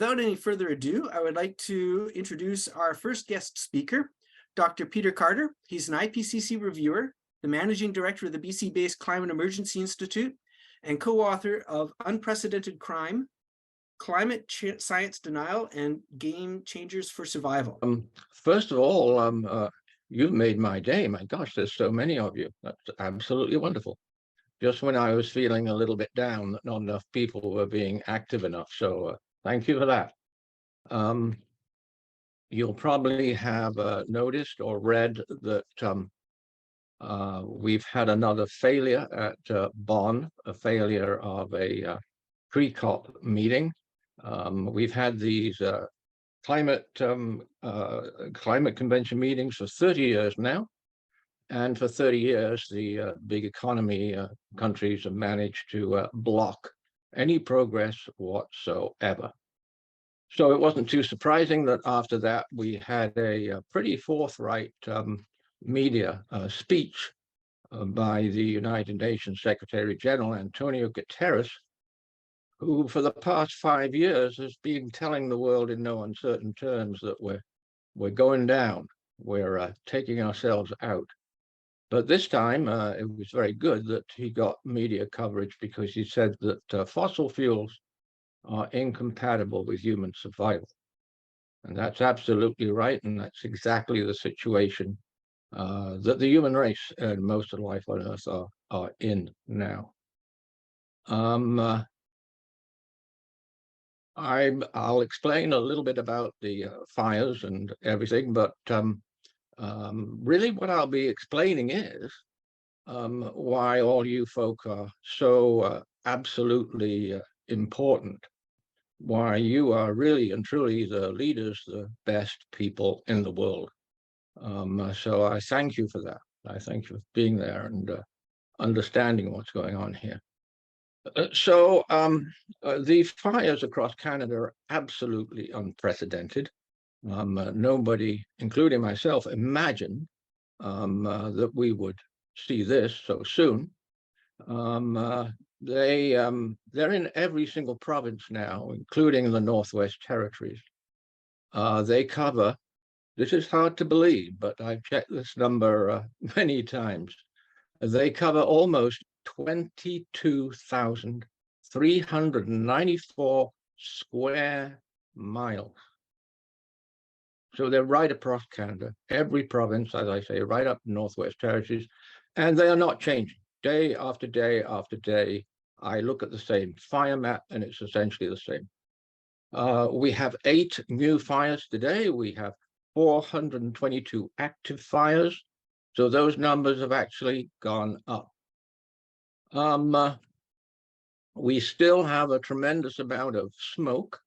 Without any further ado, I would like to introduce our first guest speaker, Dr. Peter Carter. He's an IPCC reviewer, the managing director of the BC-based Climate Emergency Institute, and co-author of Unprecedented Crime, Climate Science Denial, and Game Changers for Survival. First of all, you've made my day. My gosh, there's so many of you. That's absolutely wonderful. Just when I was feeling a little bit down that not enough people were being active enough. So thank you for that. You'll probably have noticed or read that we've had another failure at Bonn, a failure of a pre-COP meeting. We've had these climate convention meetings for 30 years now. And for 30 years, the big economy countries have managed to block any progress whatsoever. So it wasn't too surprising that after that, we had a pretty forthright media speech by the United Nations Secretary General Antonio Guterres, who for the past 5 years has been telling the world in no uncertain terms that we're going down, we're taking ourselves out. But this time, it was very good that he got media coverage because he said that fossil fuels are incompatible with human survival. And that's absolutely right. And that's exactly the situation that the human race and most of life on Earth are in now. I'll explain a little bit about the fires and everything, but really what I'll be explaining is why all you folk are so absolutely important, why you are really and truly the leaders, the best people in the world. So I thank you for that. I thank you for being there and understanding what's going on here. So the fires across Canada are absolutely unprecedented. Nobody, including myself, imagined that we would see this so soon. They're in every single province now, including the Northwest Territories. They cover, this is hard to believe, but I've checked this number many times. They cover almost 22,394 square miles. So they're right across Canada, every province, as I say, right up Northwest Territories, and they are not changing. Day after day after day, I look at the same fire map, and it's essentially the same. We have 8 new fires today. We have 422 active fires. So those numbers have actually gone up. We still have a tremendous amount of smoke.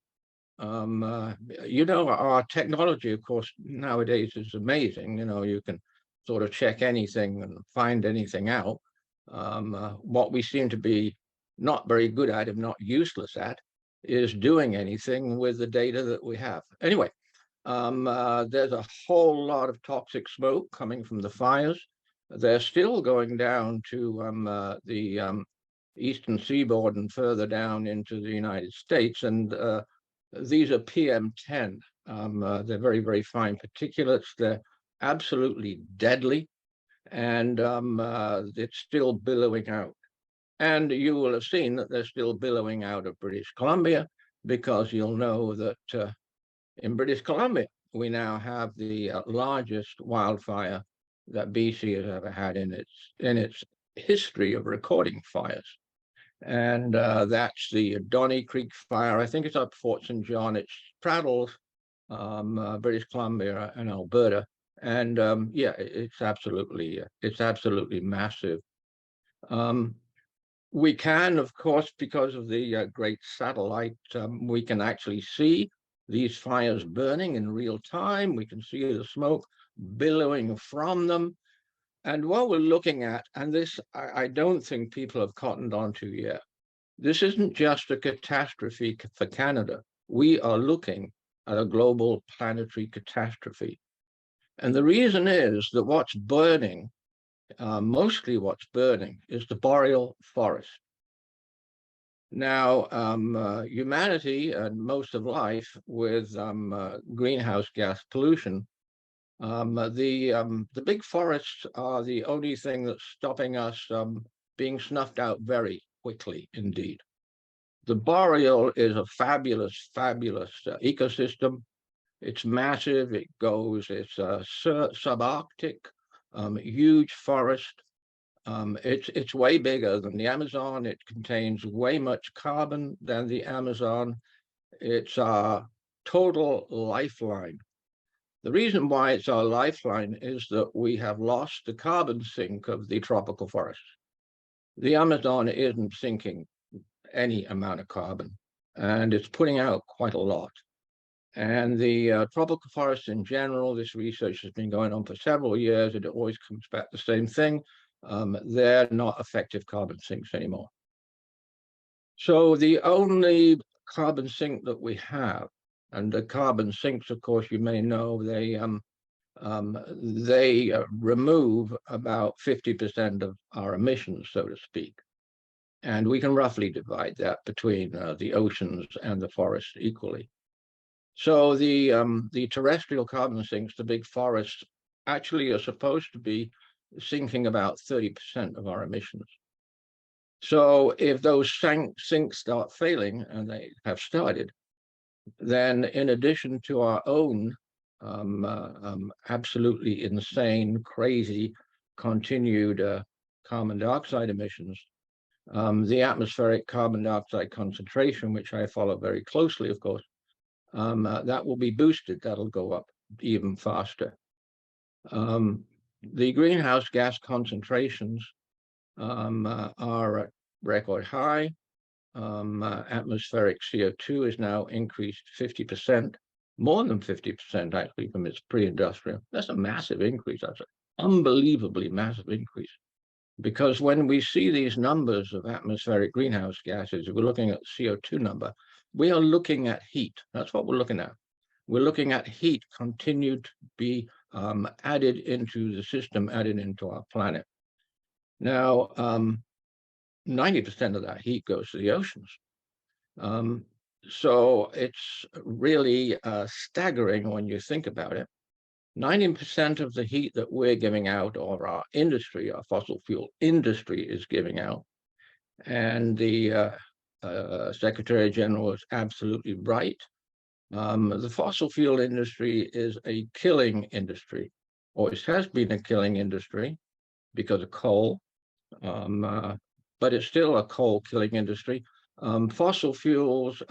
You know, our technology, of course, nowadays is amazing. You know, you can sort of check anything and find anything out. What we seem to be not very good at, if not useless at, is doing anything with the data that we have. Anyway, there's a whole lot of toxic smoke coming from the fires. They're still going down to the eastern seaboard and further down into the United States. And these are PM10. They're very, very fine particulates. They're absolutely deadly, and it's still billowing out. And you will have seen that they're still billowing out of British Columbia, because you'll know that in British Columbia, we now have the largest wildfire that BC has ever had in its history of recording fires. And that's the Donny Creek fire. I think it's up Fort St. John. It straddles British Columbia and Alberta. And yeah, it's absolutely massive. We can, of course, because of the great satellite, we can actually see these fires burning in real time. We can see the smoke billowing from them. And what we're looking at, and this I don't think people have cottoned onto yet, this isn't just a catastrophe for Canada. We are looking at a global planetary catastrophe. And the reason is that what's burning, mostly what's burning, is the boreal forest. Now, humanity and most of life with greenhouse gas pollution, the big forests are the only thing that's stopping us being snuffed out very quickly indeed. The boreal is a fabulous, fabulous ecosystem. It's massive. It's a subarctic, huge forest. It's way bigger than the Amazon. It contains way much carbon than the Amazon. It's our total lifeline. The reason why it's our lifeline is that we have lost the carbon sink of the tropical forests. The Amazon isn't sinking any amount of carbon, and it's putting out quite a lot. And the tropical forests in general, this research has been going on for several years, and it always comes back the same thing. They're not effective carbon sinks anymore. So the only carbon sink that we have, and the carbon sinks, of course, you may know, they remove about 50% of our emissions, so to speak. And we can roughly divide that between the oceans and the forests equally. So the terrestrial carbon sinks, the big forests, actually are supposed to be sinking about 30% of our emissions. So if those sinks start failing, and they have started, then in addition to our own absolutely insane, crazy, continued carbon dioxide emissions, the atmospheric carbon dioxide concentration, which I follow very closely, of course, that will be boosted. That'll go up even faster. The greenhouse gas concentrations are at record high. Atmospheric CO2 is now increased 50%, more than 50% actually from its pre-industrial. That's a massive increase. That's an unbelievably massive increase. Because when we see these numbers of atmospheric greenhouse gases, we're looking at CO2 number, we are looking at heat. That's what we're looking at. We're looking at heat continued to be added into the system, added into our planet. Now, 90% of that heat goes to the oceans. So it's really staggering when you think about it. 90% of the heat that we're giving out, or our industry, our fossil fuel industry, is giving out. And the Secretary General is absolutely right. The fossil fuel industry is a killing industry, or it has been a killing industry because of coal, but it's still a coal killing industry. Fossil fuels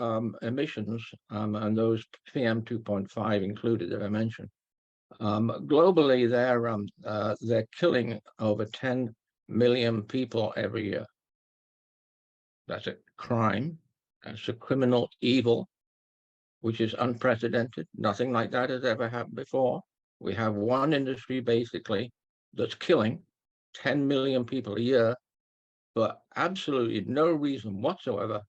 emissions, and those PM 2.5 included that I mentioned, globally, they're killing over 10 million people every year. That's a crime. That's a criminal evil, which is unprecedented. Nothing like that has ever happened before. We have one industry, basically, that's killing 10 million people a year, but absolutely no reason whatsoever,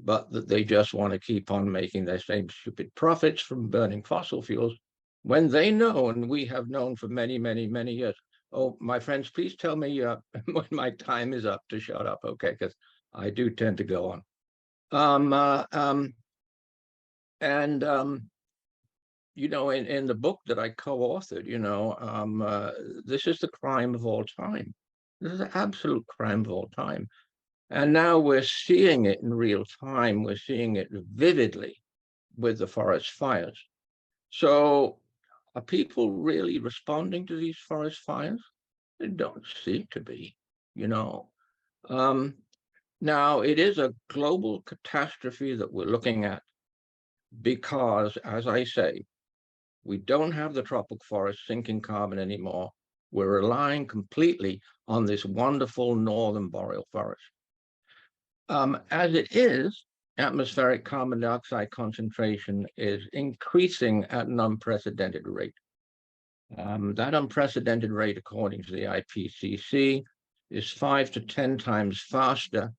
but that they just want to keep on making their same stupid profits from burning fossil fuels, when they know, and we have known for many, many, many years. Oh, my friends, please tell me when my time is up to shut up, okay? Because I do tend to go on. You know, in the book that I co-authored, you know, this is the crime of all time. This is an absolute crime of all time. And now we're seeing it in real time. We're seeing it vividly with the forest fires. So are people really responding to these forest fires? They don't seem to be, you know. Now, it is a global catastrophe that we're looking at because, as I say, we don't have the tropical forest sinking carbon anymore. We're relying completely on this wonderful northern boreal forest. As it is, atmospheric carbon dioxide concentration is increasing at an unprecedented rate. That unprecedented rate, according to the IPCC, is 5 to 10 times faster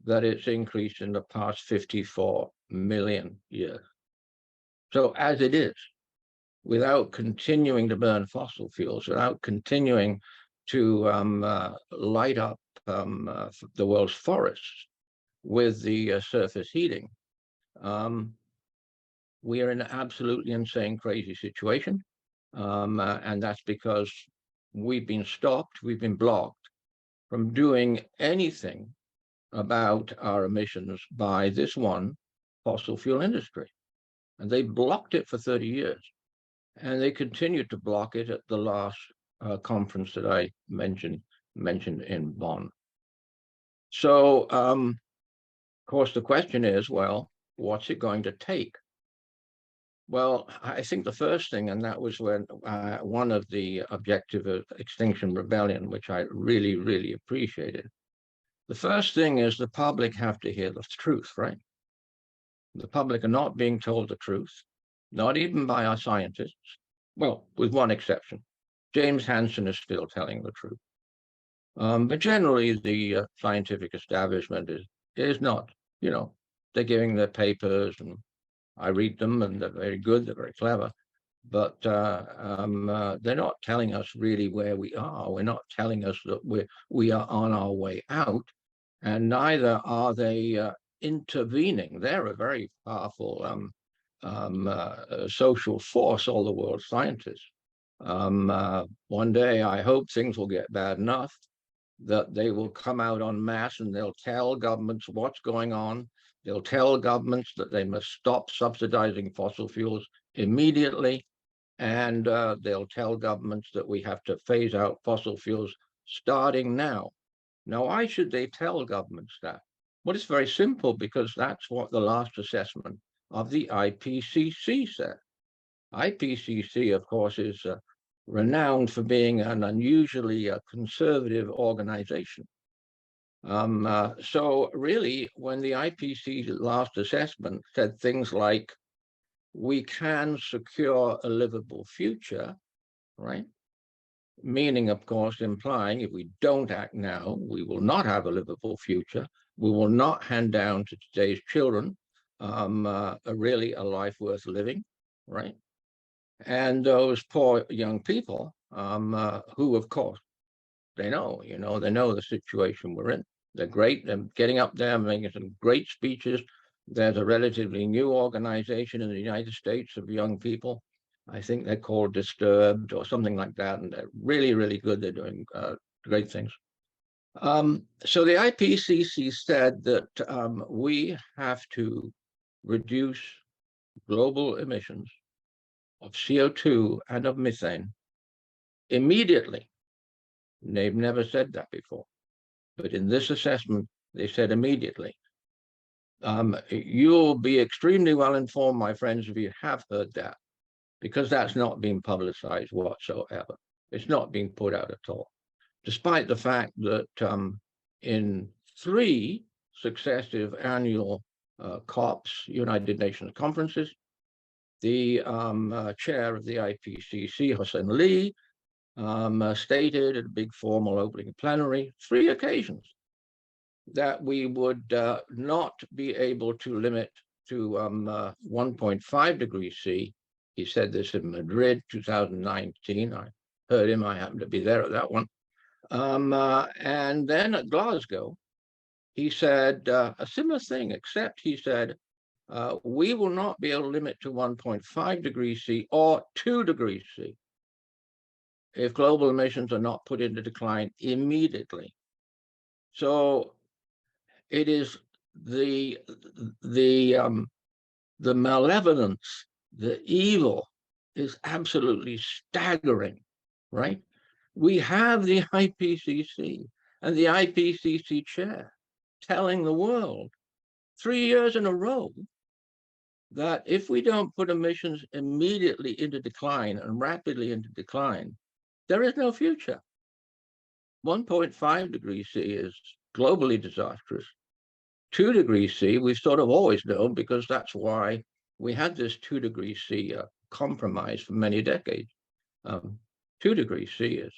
than it's increased in the past 54 million years. So as it is, without continuing to burn fossil fuels, without continuing to light up the world's forests, with the surface heating. We are in an absolutely insane, crazy situation. And that's because we've been stopped, we've been blocked from doing anything about our emissions by this one fossil fuel industry. And they blocked it for 30 years. And they continued to block it at the last conference that I mentioned in Bonn. So, of course, the question is, well, what's it going to take? Well, I think the first thing, and that was when one of the objectives of Extinction Rebellion, which I really, really appreciated. The first thing is the public have to hear the truth, right? The public are not being told the truth, not even by our scientists. Well, with one exception. James Hansen is still telling the truth. But generally, the scientific establishment is not, they're giving their papers, and I read them, and they're very good, they're very clever. But they're not telling us really where we are. We're not telling us that we are on our way out, and neither are they intervening. They're a very powerful social force, all the world's scientists. One day, I hope things will get bad enough that they will come out en masse and they'll tell governments what's going on. They'll tell governments that they must stop subsidizing fossil fuels immediately. And they'll tell governments that we have to phase out fossil fuels starting now. Now, why should they tell governments that? Well, it's very simple, because that's what the last assessment of the IPCC said. IPCC, of course, is renowned for being an unusually conservative organization. So really, when the IPCC last assessment said things like, we can secure a livable future, right? Meaning, of course, implying if we don't act now, we will not have a livable future. We will not hand down to today's children really a life worth living, right? And those poor young people who, of course, they know the situation we're in. They're great. They're getting up there, making some great speeches. There's a relatively new organization in the United States of young people. I think they're called Disturbed or something like that. And they're really, really good. They're doing great things. So the IPCC said that we have to reduce global emissions of CO2 and of methane immediately. They've never said that before. But in this assessment, they said immediately. You'll be extremely well informed, my friends, if you have heard that, because that's not being publicized whatsoever. It's not being put out at all, despite the fact that in 3 successive annual COPs, United Nations conferences, the chair of the IPCC, Hossein Lee, stated at a big formal opening plenary, 3 occasions, that we would not be able to limit to 1.5 degrees C. He said this in Madrid, 2019. I heard him. I happened to be there at that one. And then at Glasgow, he said a similar thing, except he said, we will not be able to limit to 1.5 degrees C or 2 degrees C if global emissions are not put into decline immediately. So it is the malevolence, the evil is absolutely staggering, right? We have the IPCC and the IPCC chair telling the world 3 years in a row that if we don't put emissions immediately into decline and rapidly into decline, there is no future. 1.5 degrees C is globally disastrous. 2 degrees C, we've sort of always known, because that's why we had this 2 degrees C compromise for many decades. 2 degrees C is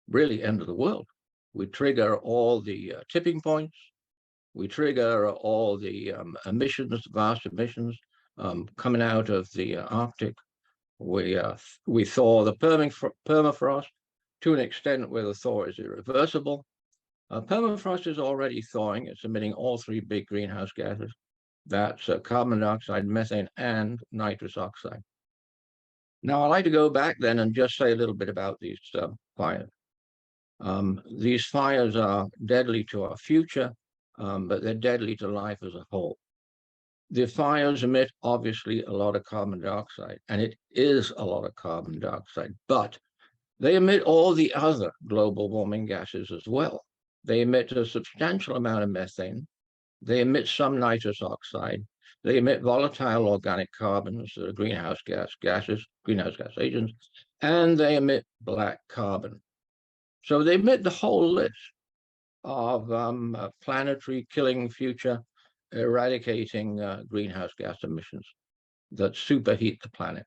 really end of the world. We trigger all the tipping points. We trigger all the emissions, vast emissions coming out of the Arctic. We thaw the permafrost to an extent where the thaw is irreversible. Permafrost is already thawing. It's emitting all three big greenhouse gases. That's carbon dioxide, methane, and nitrous oxide. Now, I'd like to go back then and just say a little bit about these fires. These fires are deadly to our future, but they're deadly to life as a whole. The fires emit, obviously, a lot of carbon dioxide, and it is a lot of carbon dioxide, but they emit all the other global warming gases as well. They emit a substantial amount of methane. They emit some nitrous oxide. They emit volatile organic carbons, greenhouse gas agents, and they emit black carbon. So they emit the whole list of planetary killing future eradicating greenhouse gas emissions that superheat the planet.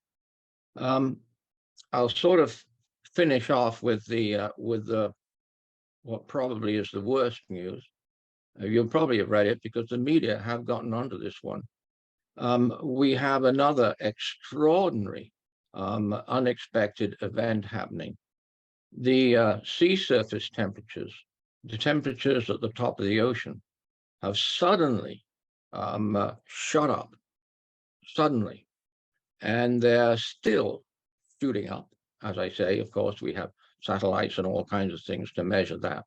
I'll sort of finish off with the what probably is the worst news. You'll probably have read it because the media have gotten onto this one. We have another extraordinary, unexpected event happening. The sea surface temperatures, the temperatures at the top of the ocean, have suddenly shot up, suddenly, and they're still shooting up. As I say, of course, we have satellites and all kinds of things to measure that.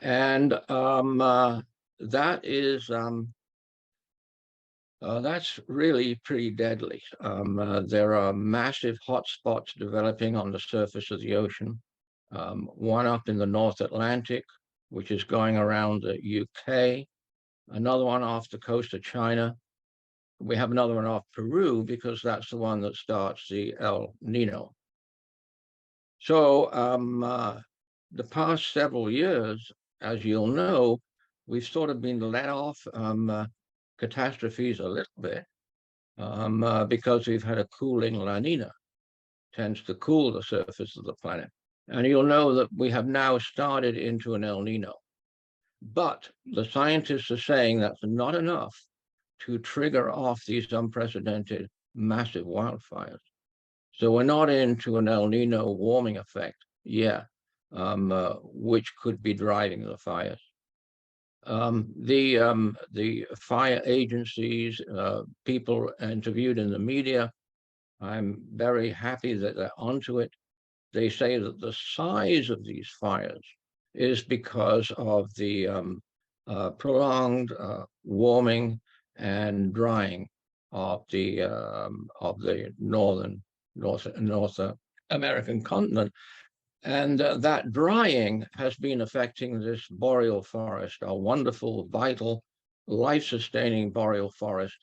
And that is that's really pretty deadly. There are massive hotspots developing on the surface of the ocean. One up in the North Atlantic, which is going around the UK, another one off the coast of China. We have another one off Peru because that's the one that starts the El Nino. So the past several years, as you'll know, we've sort of been let off catastrophes a little bit because we've had a cooling La Nina, tends to cool the surface of the planet. And you'll know that we have now started into an El Nino. But the scientists are saying that's not enough to trigger off these unprecedented massive wildfires. So we're not into an El Nino warming effect yet, which could be driving the fires. The fire agencies, people interviewed in the media, I'm very happy that they're onto it. They say that the size of these fires is because of the prolonged warming and drying of the North American continent. And that drying has been affecting this boreal forest, our wonderful, vital, life-sustaining boreal forest.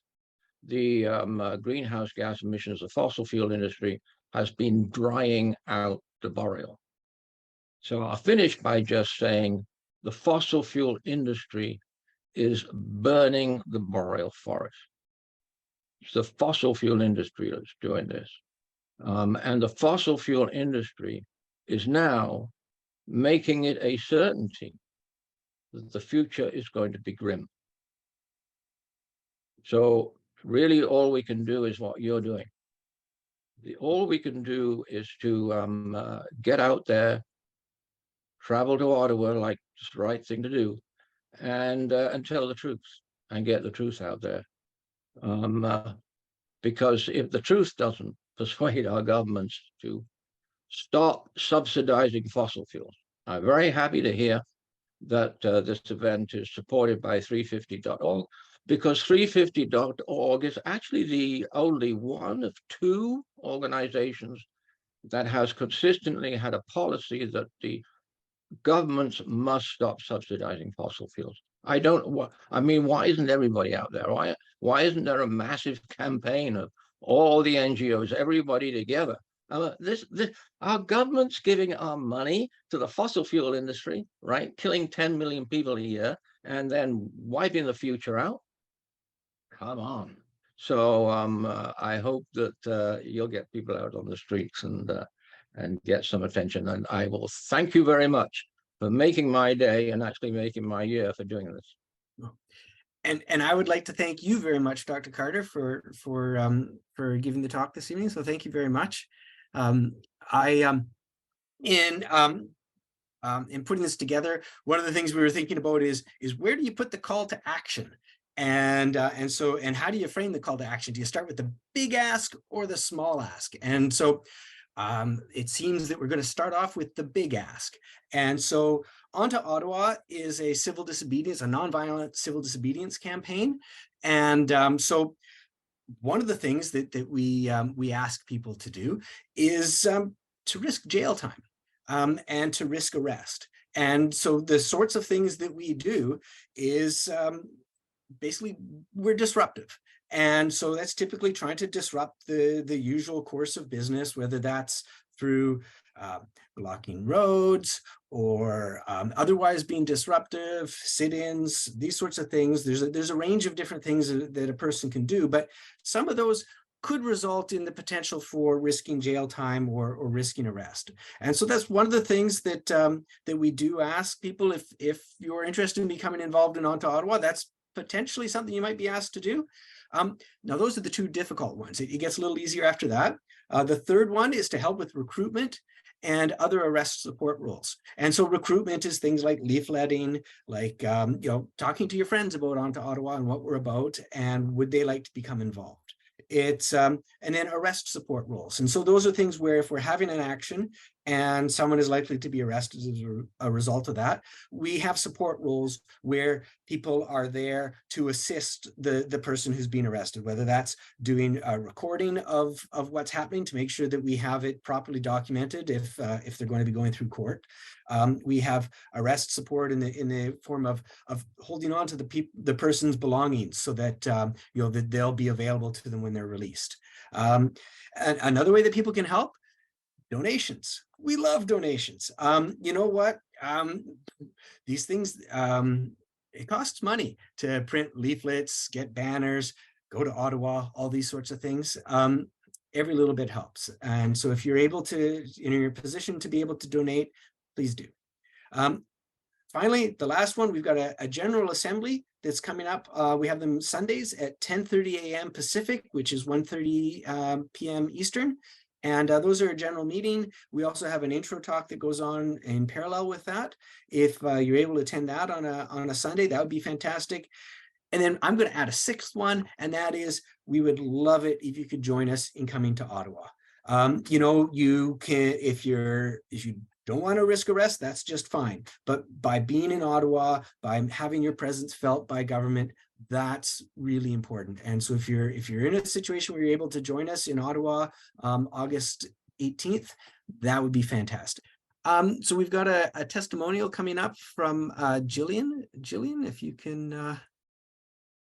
The greenhouse gas emissions of the fossil fuel industry has been drying out the boreal. So I'll finish by just saying the fossil fuel industry is burning the boreal forest. It's the fossil fuel industry that's doing this. And the fossil fuel industry is now making it a certainty that the future is going to be grim. So really all we can do is what you're doing. All we can do is to get out there, travel to Ottawa, like it's the right thing to do, and tell the truth and get the truth out there. Because if the truth doesn't persuade our governments to stop subsidizing fossil fuels, I'm very happy to hear that this event is supported by 350.org, because 350.org is actually the only one of two organizations that has consistently had a policy that the governments must stop subsidizing fossil fuels. I mean, why isn't everybody out there? Why isn't there a massive campaign of all the NGOs, everybody together? Our government's giving our money to the fossil fuel industry, right? Killing 10 million people a year and then wiping the future out. Come on. So I hope that you'll get people out on the streets and get some attention. And I will thank you very much for making my day and actually making my year for doing this. And I would like to thank you very much, Dr. Carter, for giving the talk this evening. So thank you very much. in putting this together, one of the things we were thinking about is where do you put the call to action? And how do you frame the call to action? Do you start with the big ask or the small ask? And so it seems that we're going to start off with the big ask. And so On to Ottawa is a civil disobedience, a nonviolent civil disobedience campaign. And so one of the things that we ask people to do is to risk jail time and to risk arrest. And so the sorts of things that we do is basically we're disruptive. And so that's typically trying to disrupt the usual course of business, whether that's through blocking roads or otherwise being disruptive, sit-ins, these sorts of things. There's a range of different things that a person can do, but some of those could result in the potential for risking jail time or risking arrest. And so that's one of the things that that we do ask people. If you're interested in becoming involved in On to Ottawa, that's potentially something you might be asked to do. Now, those are the two difficult ones. It gets a little easier after that. The third one is to help with recruitment and other arrest support roles. And so recruitment is things like leafletting, like talking to your friends about On to Ottawa and what we're about, and would they like to become involved. It's and then arrest support roles. And so those are things where if we're having an action and someone is likely to be arrested as a result of that, we have support roles where people are there to assist the person who's being arrested, whether that's doing a recording of what's happening to make sure that we have it properly documented if they're going to be going through court. We have arrest support in the form of holding on to the person's belongings so that that they'll be available to them when they're released. And another way that people can help, donations. We love donations. You know what? These things, it costs money to print leaflets, get banners, go to Ottawa, all these sorts of things. Every little bit helps. And so if you're able to, in your position to be able to donate, please do. Finally, the last one, we've got a General Assembly that's coming up. We have them Sundays at 10:30 a.m. Pacific, which is 1:30 p.m. Eastern. And those are a general meeting. We also have an intro talk that goes on in parallel with that. If you're able to attend that on a Sunday, that would be fantastic. And then I'm going to add a sixth one, and that is we would love it if you could join us in coming to Ottawa. You can, if you don't want to risk arrest, that's just fine. But by being in Ottawa, by having your presence felt by government, that's really important. And so if you're in a situation where you're able to join us in Ottawa, August 18th, that would be fantastic. So we've got a testimonial coming up from Jillian. Jillian, if you can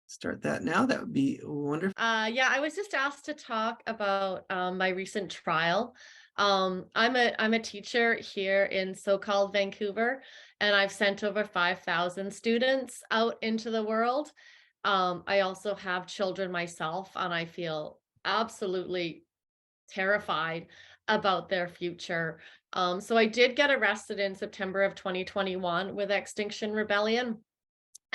start that now, that would be wonderful. Yeah, I was just asked to talk about my recent trial. I'm a teacher here in so-called Vancouver, and I've sent over 5,000 students out into the world. I also have children myself, and I feel absolutely terrified about their future. So I did get arrested in September of 2021 with Extinction Rebellion.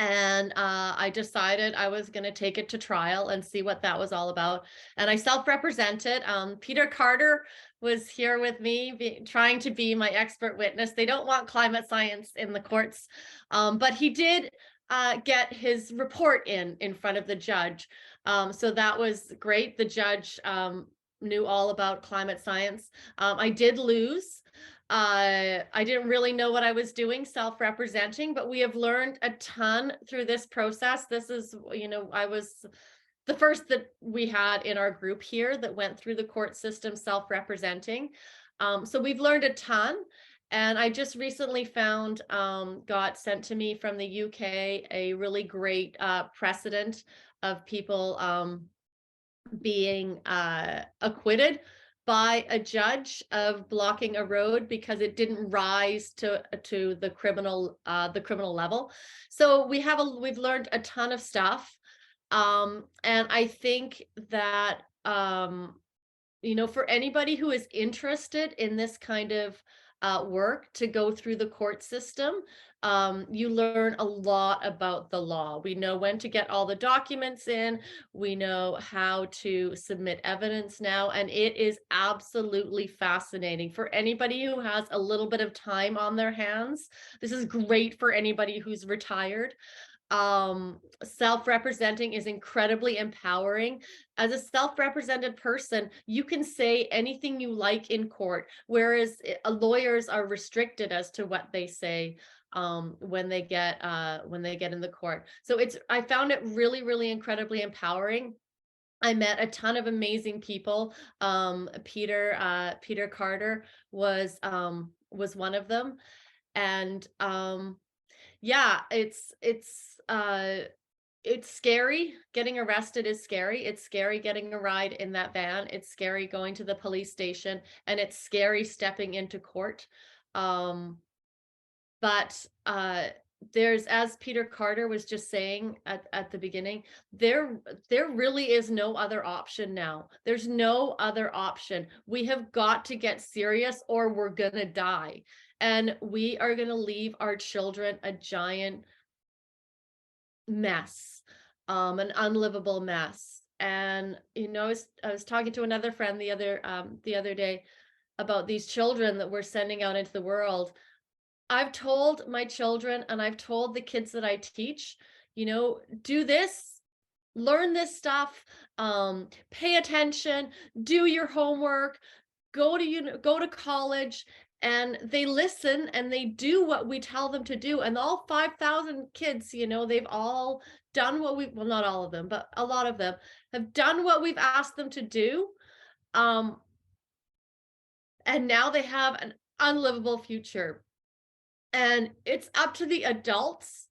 And I decided I was going to take it to trial and see what that was all about. And I self-represented. Peter Carter was here with me, trying to be my expert witness. They don't want climate science in the courts, but he did get his report in front of the judge. So that was great. The judge knew all about climate science. I did lose. I didn't really know what I was doing self-representing, but we have learned a ton through this process. This is, I was the first that we had in our group here that went through the court system self-representing. So we've learned a ton. And I just recently found, got sent to me from the UK, a really great precedent of people being acquitted by a judge of blocking a road because it didn't rise to the criminal level. So we've learned a ton of stuff, and I think that for anybody who is interested in this kind of work to go through the court system. You learn a lot about the law. We know when to get all the documents in. We know how to submit evidence now, and it is absolutely fascinating for anybody who has a little bit of time on their hands. This is great for anybody who's retired. Self-representing is incredibly empowering. As a self-represented person, you can say anything you like in court, whereas lawyers are restricted as to what they say when they get in the court. So I found it really, really incredibly empowering. I met a ton of amazing people. Peter Carter was one of them, and yeah, it's scary. Getting arrested is scary. It's scary getting a ride in that van. It's scary going to the police station, and it's scary stepping into court. But there's, as Peter Carter was just saying at the beginning, there really is no other option now. There's no other option. We have got to get serious or we're gonna die. And we are gonna leave our children a giant mess, an unlivable mess. And I was talking to another friend the other day about these children that we're sending out into the world. I've told my children, and I've told the kids that I teach, do this, learn this stuff, pay attention, do your homework, go to college. And they listen and they do what we tell them to do. And all 5,000 kids, they've all done well, not all of them, but a lot of them have done what we've asked them to do. And now they have an unlivable future. And it's up to the adults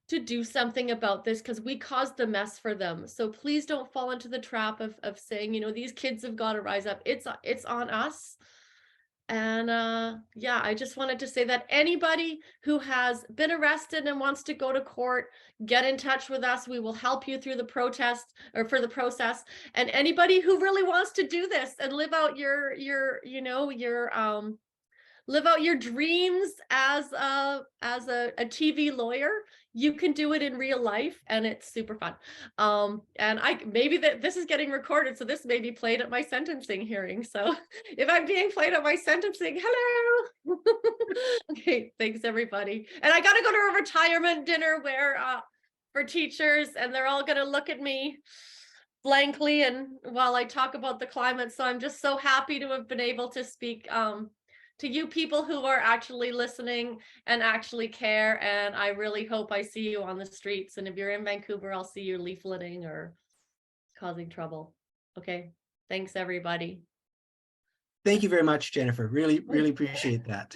to do something about this, because we caused the mess for them. So please don't fall into the trap of saying, these kids have got to rise up. It's on us. And yeah, I just wanted to say that anybody who has been arrested and wants to go to court, get in touch with us. We will help you through the protest or for the process. And anybody who really wants to do this and live out live out your dreams as a TV lawyer, you can do it in real life, and it's super fun. And this is getting recorded, so this may be played at my sentencing hearing. So if I'm being played at my sentencing, hello. Okay, thanks everybody. And I gotta go to a retirement dinner where for teachers, and they're all gonna look at me blankly and while I talk about the climate. So I'm just so happy to have been able to speak to you people who are actually listening and actually care. And I really hope I see you on the streets. And if you're in Vancouver, I'll see you leafleting or causing trouble. Okay. Thanks, everybody. Thank you very much, Jennifer. Really, really appreciate that.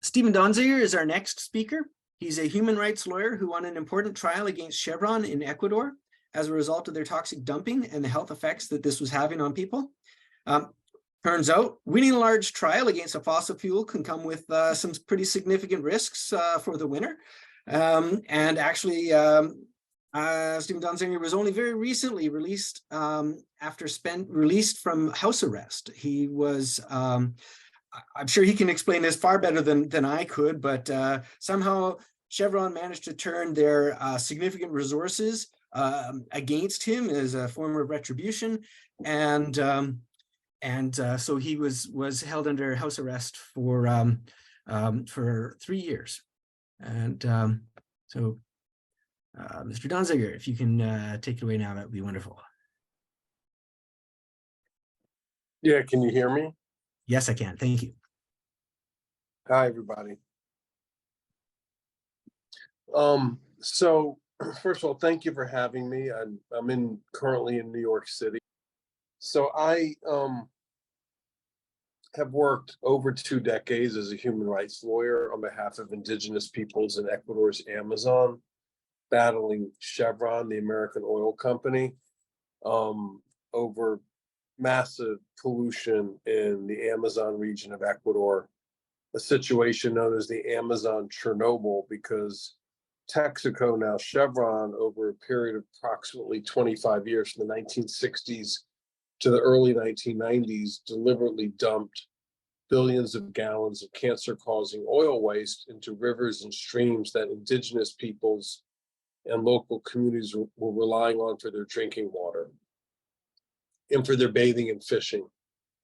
Steven Donziger is our next speaker. He's a human rights lawyer who won an important trial against Chevron in Ecuador as a result of their toxic dumping and the health effects that this was having on people. Turns out winning a large trial against a fossil fuel can come with some pretty significant risks for the winner. And actually, Steven Donziger was only very recently released released from house arrest. He was, I'm sure he can explain this far better than I could, but somehow Chevron managed to turn their significant resources against him as a form of retribution. And so he was held under house arrest for 3 years. And so, Mr. Donziger, if you can take it away now, that would be wonderful. Yeah, can you hear me? Yes, I can. Thank you. Hi, everybody. So first of all, thank you for having me. I'm currently in New York City. So I have worked over 2 decades as a human rights lawyer on behalf of indigenous peoples in Ecuador's Amazon, battling Chevron, the American oil company, over massive pollution in the Amazon region of Ecuador, a situation known as the Amazon Chernobyl, because Texaco, now Chevron, over a period of approximately 25 years, from the 1960s to the early 1990s, deliberately dumped billions of gallons of cancer-causing oil waste into rivers and streams that indigenous peoples and local communities were relying on for their drinking water and for their bathing and fishing,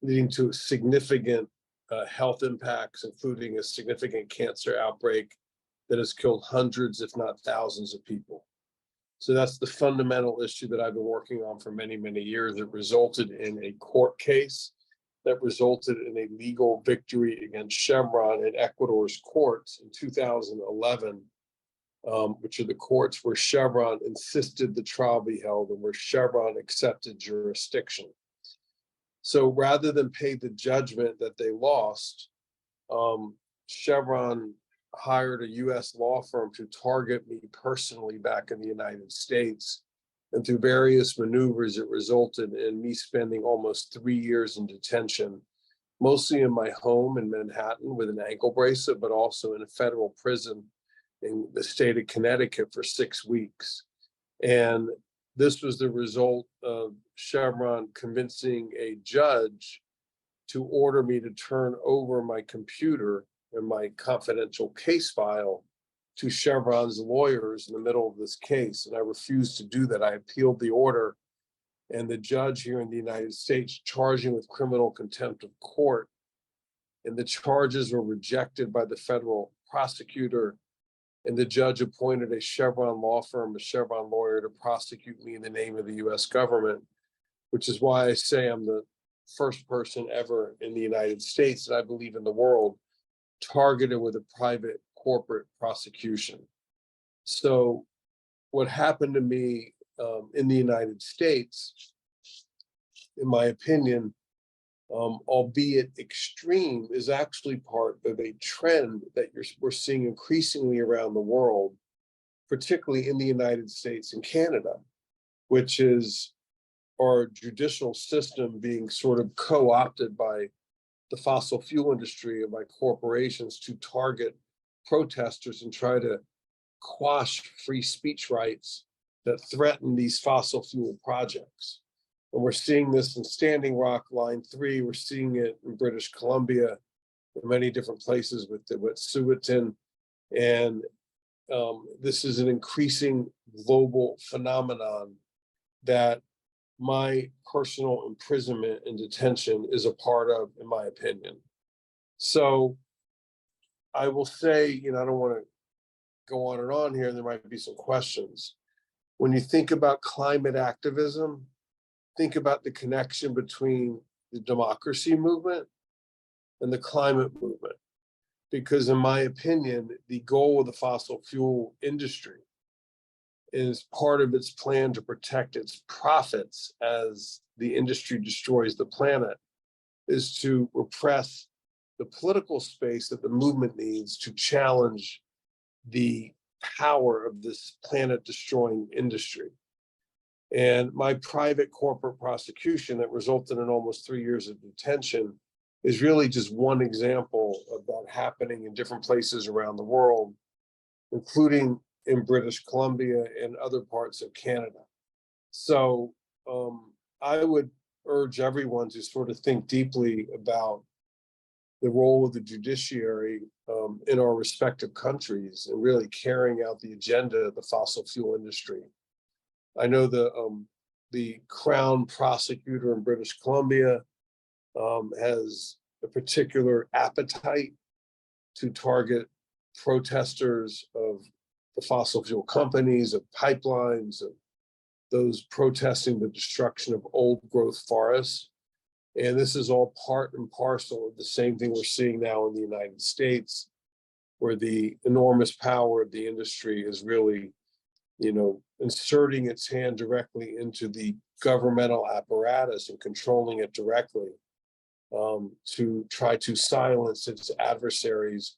leading to significant health impacts, including a significant cancer outbreak that has killed hundreds, if not thousands of people. So that's the fundamental issue that I've been working on for many, many years. It resulted in a court case that resulted in a legal victory against Chevron in Ecuador's courts in 2011, which are the courts where Chevron insisted the trial be held and where Chevron accepted jurisdiction. So rather than pay the judgment that they lost, Chevron hired a US law firm to target me personally back in the United States. And through various maneuvers, it resulted in me spending almost 3 years in detention, mostly in my home in Manhattan with an ankle bracelet, but also in a federal prison in the state of Connecticut for 6 weeks. And this was the result of Chevron convincing a judge to order me to turn over my computer and my confidential case file to Chevron's lawyers in the middle of this case. And I refused to do that. I appealed the order, and the judge here in the United States charged me with criminal contempt of court. And the charges were rejected by the federal prosecutor. And the judge appointed a Chevron law firm, a Chevron lawyer, to prosecute me in the name of the US government, which is why I say I'm the first person ever in the United States, and I believe in the world, targeted with a private corporate prosecution. So what happened to me in the United States, in my opinion, albeit extreme, is actually part of a trend that we're seeing increasingly around the world, particularly in the United States and Canada, which is our judicial system being sort of co-opted by the fossil fuel industry and by corporations to target protesters and try to quash free speech rights that threaten these fossil fuel projects. And we're seeing this in Standing Rock Line 3. We're seeing it in British Columbia, in many different places with Wet'suwet'en. And this is an increasing global phenomenon that my personal imprisonment and detention is a part of, in my opinion. So I will say, I don't want to go on and on here, and there might be some questions. When you think about climate activism, think about the connection between the democracy movement and the climate movement. Because in my opinion, the goal of the fossil fuel industry is part of its plan to protect its profits as the industry destroys the planet, is to repress the political space that the movement needs to challenge the power of this planet-destroying industry. And my private corporate prosecution that resulted in almost 3 years of detention is really just one example of that happening in different places around the world, including in British Columbia and other parts of Canada. So I would urge everyone to sort of think deeply about the role of the judiciary in our respective countries and really carrying out the agenda of the fossil fuel industry. I know the Crown prosecutor in British Columbia has a particular appetite to target protesters of the fossil fuel companies, of pipelines, of those protesting the destruction of old growth forests. And this is all part and parcel of the same thing we're seeing now in the United States, where the enormous power of the industry is really, inserting its hand directly into the governmental apparatus and controlling it directly to try to silence its adversaries,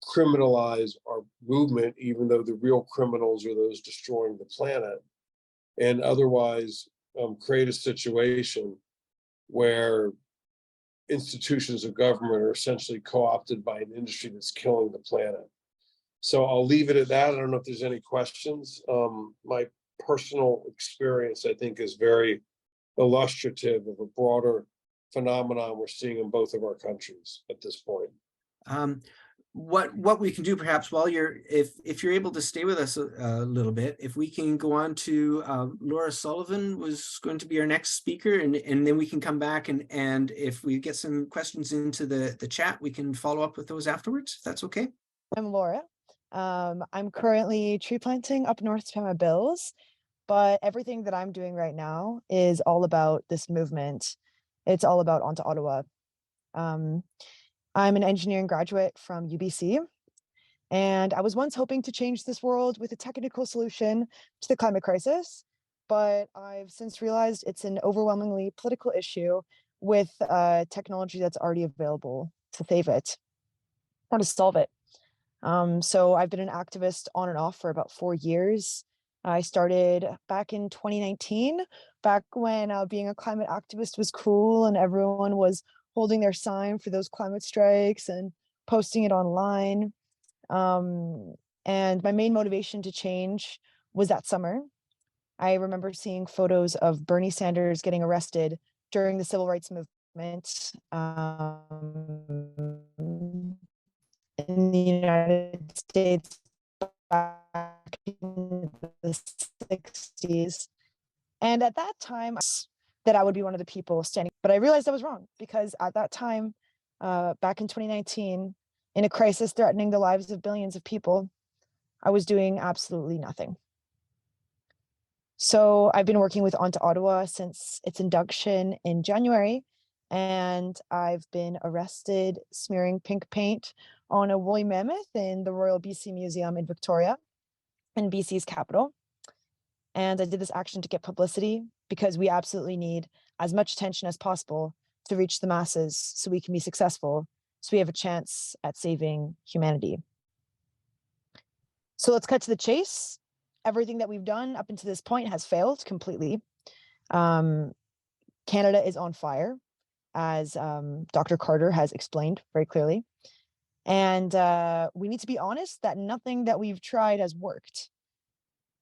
criminalize our movement, even though the real criminals are those destroying the planet, and otherwise create a situation where institutions of government are essentially co-opted by an industry that's killing the planet. So I'll leave it at that. I don't know if there's any questions. My personal experience, I think, is very illustrative of a broader phenomenon we're seeing in both of our countries at this point. What we can do perhaps while if you're able to stay with us a little bit, if we can go on to Laura Sullivan was going to be our next speaker, and then we can come back and if we get some questions into the chat, we can follow up with those afterwards, if that's okay. I'm Laura. I'm currently tree planting up north to pay my bills, but everything that I'm doing right now is all about this movement. It's all about On to Ottawa. I'm an engineering graduate from UBC, and I was once hoping to change this world with a technical solution to the climate crisis, but I've since realized it's an overwhelmingly political issue with technology that's already available to save it, or to solve it. So I've been an activist on and off for about 4 years. I started back in 2019, back when being a climate activist was cool and everyone was holding their sign for those climate strikes and posting it online. And my main motivation to change was that summer. I remember seeing photos of Bernie Sanders getting arrested during the civil rights movement in the United States back in the 60s. And at that time, that I would be one of the people standing, but I realized I was wrong, because at that time, back in 2019, in a crisis threatening the lives of billions of people, I was doing absolutely nothing. So I've been working with On to Ottawa since its induction in January, and I've been arrested smearing pink paint on a woolly mammoth in the Royal BC Museum in Victoria, in BC's capital. And I did this action to get publicity, because we absolutely need as much attention as possible to reach the masses so we can be successful, so we have a chance at saving humanity. So let's cut to the chase. Everything that we've done up until this point has failed completely. Canada is on fire, as Dr. Carter has explained very clearly. And we need to be honest that nothing that we've tried has worked.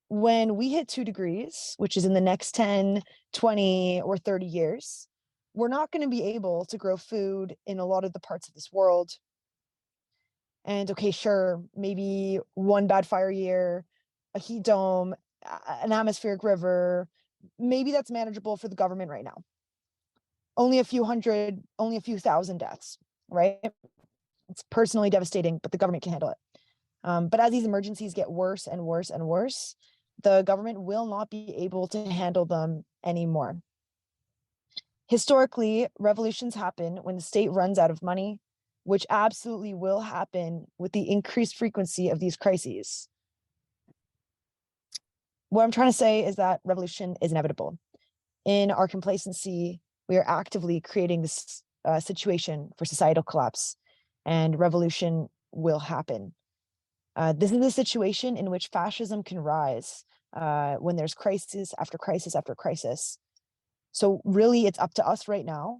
When we hit 2 degrees, which is in the next 10, 20, or 30 years, we're not going to be able to grow food in a lot of the parts of this world. And okay, sure, maybe one bad fire year, a heat dome, an atmospheric river, maybe that's manageable for the government right now. Only a few thousand deaths, right? It's personally devastating, but the government can handle it. But as these emergencies get worse and worse and worse, the government will not be able to handle them anymore. Historically, revolutions happen when the state runs out of money, which absolutely will happen with the increased frequency of these crises. What I'm trying to say is that revolution is inevitable. In our complacency, we are actively creating this situation for societal collapse, and revolution will happen. This is a situation in which fascism can rise when there's crisis after crisis after crisis. So really, it's up to us right now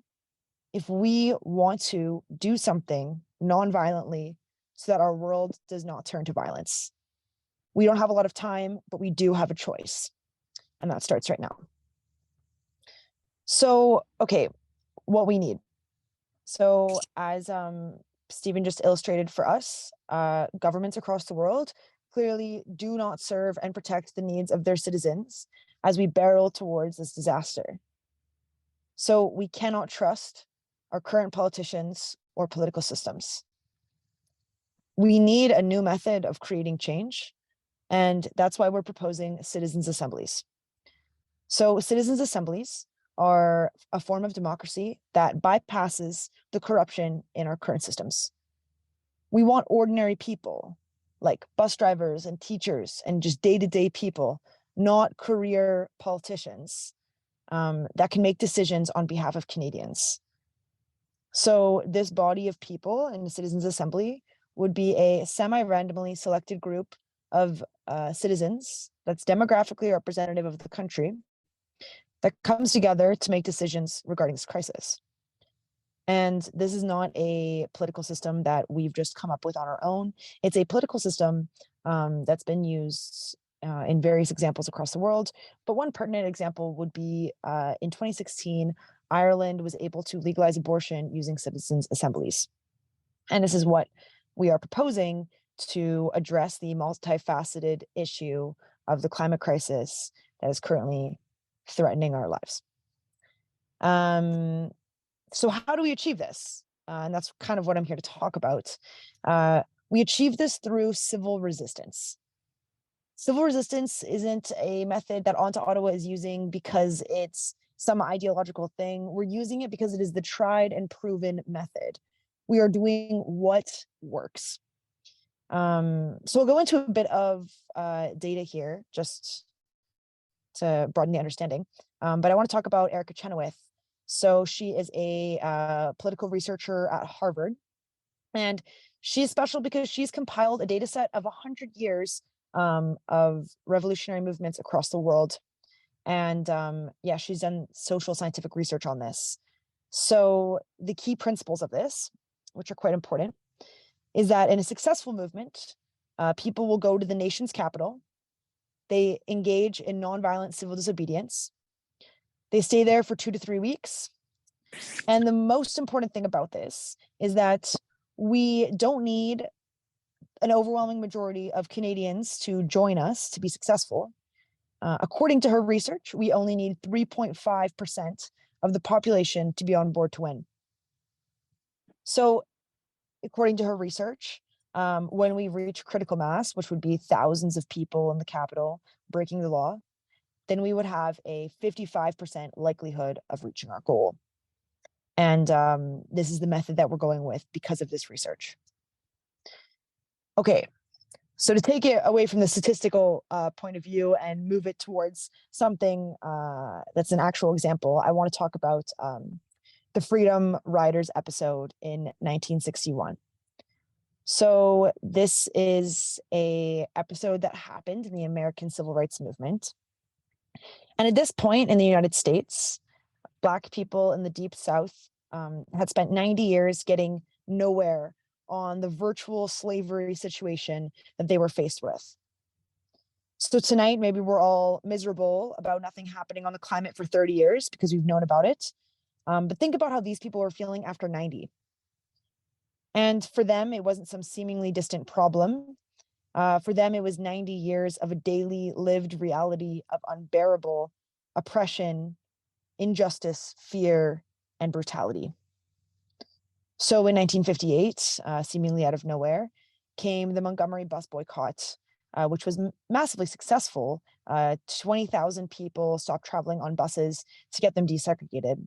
if we want to do something non-violently so that our world does not turn to violence. We don't have a lot of time, but we do have a choice, and that starts right now. So, okay, what we need. So as Steven just illustrated for us, governments across the world clearly do not serve and protect the needs of their citizens as we barrel towards this disaster. So we cannot trust our current politicians or political systems. We need a new method of creating change, and that's why we're proposing citizens' assemblies. So citizens' assemblies are a form of democracy that bypasses the corruption in our current systems. We want ordinary people, like bus drivers and teachers and just day-to-day people, not career politicians, that can make decisions on behalf of Canadians. So this body of people in the Citizens' Assembly would be a semi-randomly selected group of citizens that's demographically representative of the country that comes together to make decisions regarding this crisis. And this is not a political system that we've just come up with on our own. It's a political system that's been used in various examples across the world. But one pertinent example would be in 2016, Ireland was able to legalize abortion using citizens' assemblies. And this is what we are proposing to address the multifaceted issue of the climate crisis that is currently threatening our lives. So how do we achieve this? And that's kind of what I'm here to talk about. We achieve this through civil resistance. Civil resistance isn't a method that Onto Ottawa is using because it's some ideological thing. We're using it because it is the tried and proven method. We are doing what works. So we'll go into a bit of data here just to broaden the understanding. But I want to talk about Erica Chenoweth. So she is a political researcher at Harvard. And she's special because she's compiled a data set of 100 years of revolutionary movements across the world. And yeah, she's done social scientific research on this. So the key principles of this, which are quite important, is that in a successful movement, people will go to the nation's capital. They engage in nonviolent civil disobedience. They stay there for 2 to 3 weeks. And the most important thing about this is that we don't need an overwhelming majority of Canadians to join us to be successful. According to her research, we only need 3.5% of the population to be on board to win. So, according to her research, when we reach critical mass, which would be thousands of people in the capital breaking the law, then we would have a 55% likelihood of reaching our goal. And this is the method that we're going with because of this research. Okay, so to take it away from the statistical point of view and move it towards something that's an actual example, I want to talk about the Freedom Riders episode in 1961. So this is a episode that happened in the American Civil Rights Movement. And at this point in the United States, Black people in the Deep South had spent 90 years getting nowhere on the virtual slavery situation that they were faced with. So tonight, maybe we're all miserable about nothing happening on the climate for 30 years because we've known about it. But think about how these people were feeling after 90. And for them, it wasn't some seemingly distant problem. For them, it was 90 years of a daily lived reality of unbearable oppression, injustice, fear, and brutality. So in 1958, seemingly out of nowhere, came the Montgomery bus boycott, which was massively successful. 20,000 people stopped traveling on buses to get them desegregated.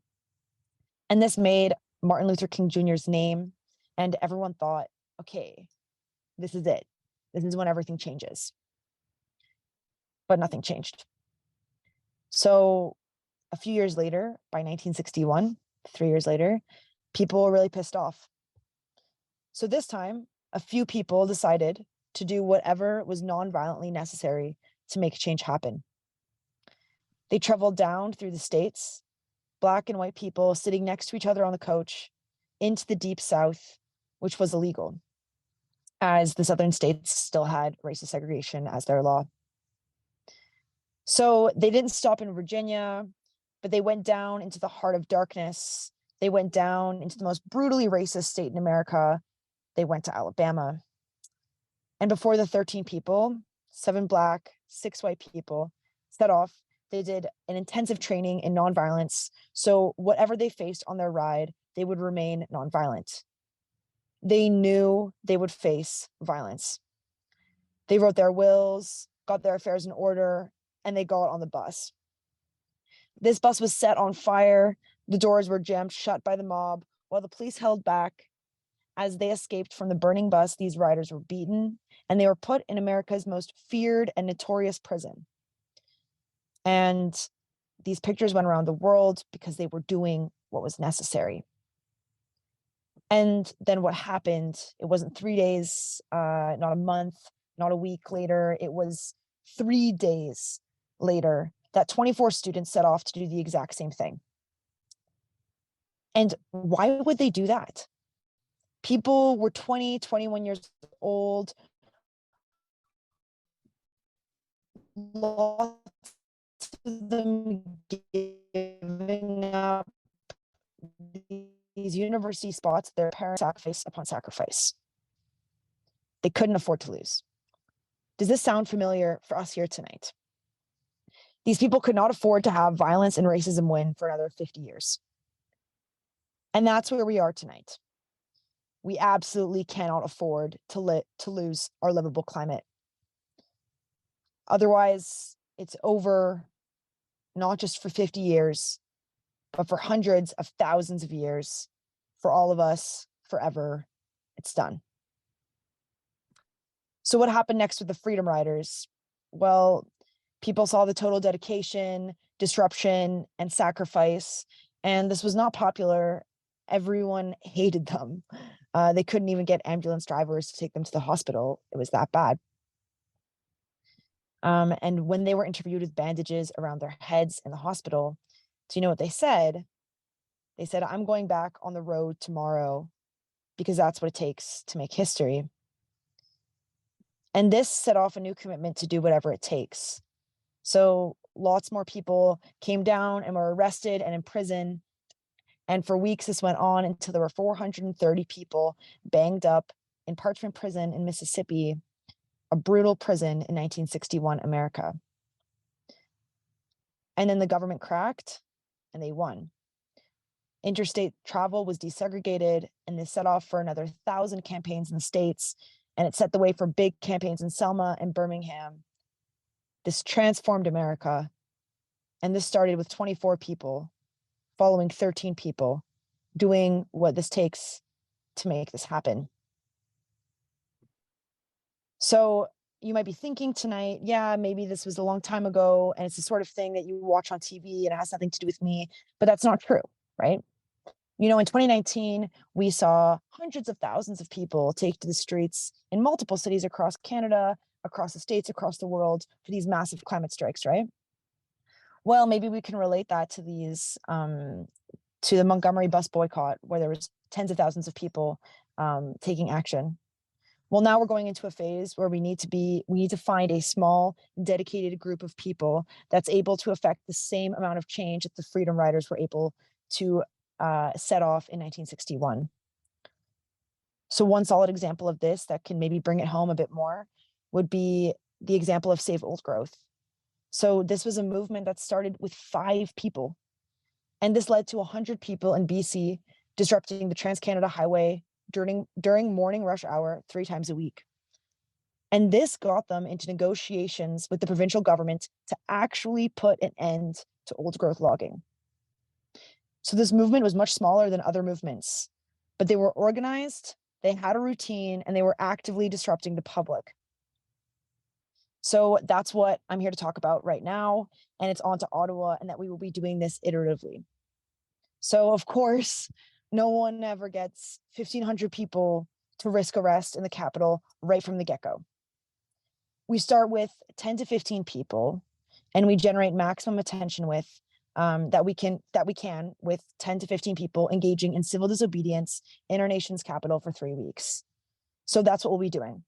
And this made Martin Luther King Jr.'s name, and everyone thought, okay, this is it. This is when everything changes. But nothing changed. So a few years later, by 1961, 3 years later, people were really pissed off. So this time, a few people decided to do whatever was non-violently necessary to make change happen. They traveled down through the states, Black and white people sitting next to each other on the coach, into the Deep South, which was illegal, as the southern states still had racist segregation as their law. So they didn't stop in Virginia, but they went down into the heart of darkness. They went down into the most brutally racist state in America. They went to Alabama. And before the 13 people, 7 Black, 6 white people, set off, they did an intensive training in nonviolence. So whatever they faced on their ride, they would remain nonviolent. They knew they would face violence. They wrote their wills, got their affairs in order, and they got on the bus. This bus was set on fire. The doors were jammed shut by the mob while the police held back. As they escaped from the burning bus, these riders were beaten, and they were put in America's most feared and notorious prison. And these pictures went around the world because they were doing what was necessary. And then what happened, it wasn't 3 days, not a month, not a week later, it was 3 days later that 24 students set off to do the exact same thing. And why would they do that? People were 20, 21 years old, lots of them giving up these university spots, their parents sacrifice upon sacrifice. They couldn't afford to lose. Does this sound familiar for us here tonight? These people could not afford to have violence and racism win for another 50 years. And that's where we are tonight. We absolutely cannot afford to lose our livable climate. Otherwise, it's over, not just for 50 years, but for hundreds of thousands of years, for all of us, forever. It's done. So what happened next with the Freedom Riders? Well, people saw the total dedication, disruption, and sacrifice, and this was not popular. Everyone hated them. They couldn't even get ambulance drivers to take them to the hospital. It was that bad. And when they were interviewed with bandages around their heads in the hospital, do you know what they said? They said, "I'm going back on the road tomorrow because that's what it takes to make history." And this set off a new commitment to do whatever it takes. So lots more people came down and were arrested and in prison. And for weeks, this went on until there were 430 people banged up in Parchment Prison in Mississippi, a brutal prison in 1961 America. And then the government cracked and they won. Interstate travel was desegregated, and this set off for another 1,000 campaigns in the States, and it set the way for big campaigns in Selma and Birmingham. This transformed America, and this started with 24 people following 13 people doing what this takes to make this happen. So you might be thinking tonight, yeah, maybe this was a long time ago and it's the sort of thing that you watch on TV and it has nothing to do with me, but that's not true, right? You know, in 2019, we saw hundreds of thousands of people take to the streets in multiple cities across Canada, across the States, across the world for these massive climate strikes, right? Well, maybe we can relate that to these, to the Montgomery bus boycott, where there was tens of thousands of people taking action. Well, now we're going into a phase where we need to find a small, dedicated group of people that's able to affect the same amount of change that the Freedom Riders were able to set off in 1961. So one solid example of this that can maybe bring it home a bit more would be the example of Save Old Growth. So this was a movement that started with 5 people, and this led to 100 people in BC disrupting the Trans-Canada Highway during morning rush hour 3 times a week. And this got them into negotiations with the provincial government to actually put an end to old growth logging. So this movement was much smaller than other movements, but they were organized, they had a routine, and they were actively disrupting the public. So that's what I'm here to talk about right now, and it's on to Ottawa, and that we will be doing this iteratively. So of course, no one ever gets 1,500 people to risk arrest in the capital right from the get-go. We start with 10 to 15 people, and we generate maximum attention with that we can with 10 to 15 people engaging in civil disobedience in our nation's capital for 3 weeks. So that's what we'll be doing.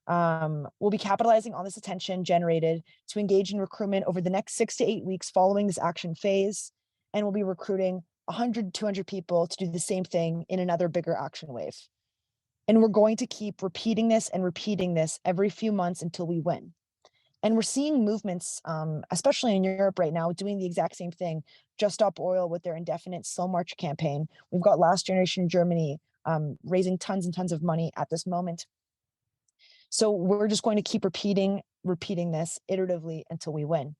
We'll be capitalizing on this attention generated to engage in recruitment over the next 6 to 8 weeks following this action phase, and we'll be recruiting 100 to 200 people to do the same thing in another bigger action wave. And we're going to keep repeating this every few months until we win. And we're seeing movements, especially in Europe right now, doing the exact same thing. Just Stop Oil with their indefinite Slow March campaign. We've got Last Generation Germany raising tons and tons of money at this moment. So we're just going to keep repeating this iteratively until we win.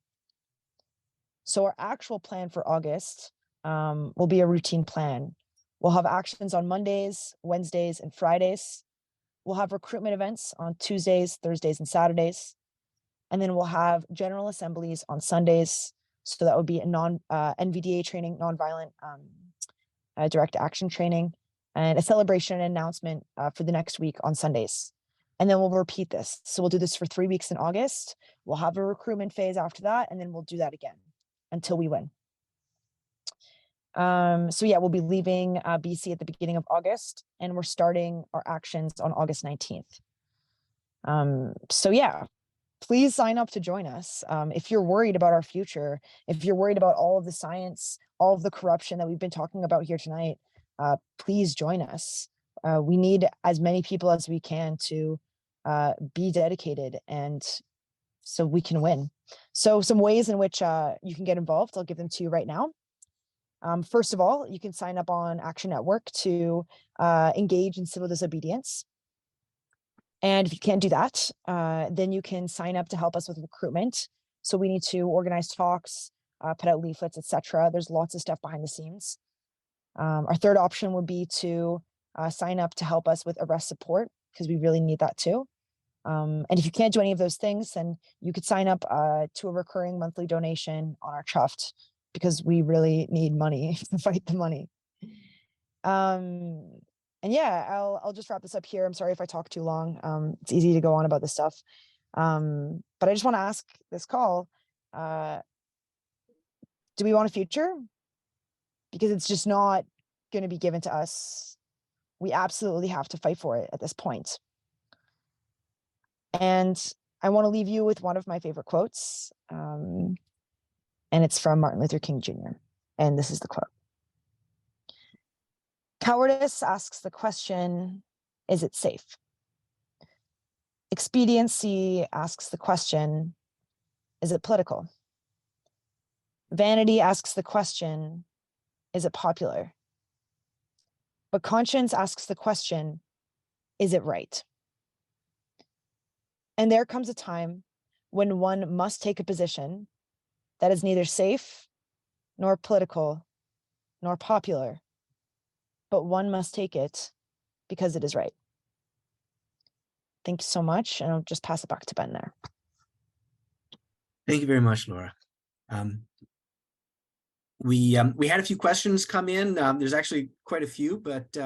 So our actual plan for August will be a routine plan. We'll have actions on Mondays, Wednesdays, and Fridays. We'll have recruitment events on Tuesdays, Thursdays, and Saturdays. And then we'll have general assemblies on Sundays. So that would be a NVDA training, nonviolent direct action training, and a celebration and announcement for the next week on Sundays. And then we'll repeat this. So we'll do this for 3 weeks in August. We'll have a recruitment phase after that, and then we'll do that again until we win. So yeah, we'll be leaving BC at the beginning of August, and we're starting our actions on August 19th. So yeah, please sign up to join us. If you're worried about our future, if you're worried about all of the science, all of the corruption that we've been talking about here tonight, please join us. We need as many people as we can to be dedicated, and so we can win. So some ways in which you can get involved, I'll give them to you right now. First of all, you can sign up on Action Network to engage in civil disobedience. And if you can't do that, then you can sign up to help us with recruitment. So we need to organize talks, put out leaflets, etc. There's lots of stuff behind the scenes. Our third option would be to sign up to help us with arrest support, because we really need that too. And if you can't do any of those things, then you could sign up to a recurring monthly donation on our Chuft, because we really need money to fight the money. And yeah, I'll just wrap this up here. I'm sorry if I talk too long. It's easy to go on about this stuff. But I just want to ask this call, do we want a future? Because it's just not going to be given to us. We absolutely have to fight for it at this point. And I want to leave you with one of my favorite quotes. And it's from Martin Luther King Jr. And this is the quote. Cowardice asks the question, is it safe? Expediency asks the question, is it political? Vanity asks the question, is it popular? But conscience asks the question, is it right? And there comes a time when one must take a position that is neither safe, nor political, nor popular, but one must take it because it is right. Thank you so much, and I'll just pass it back to Ben there. Thank you very much, Laura. We had a few questions come in. There's actually quite a few, but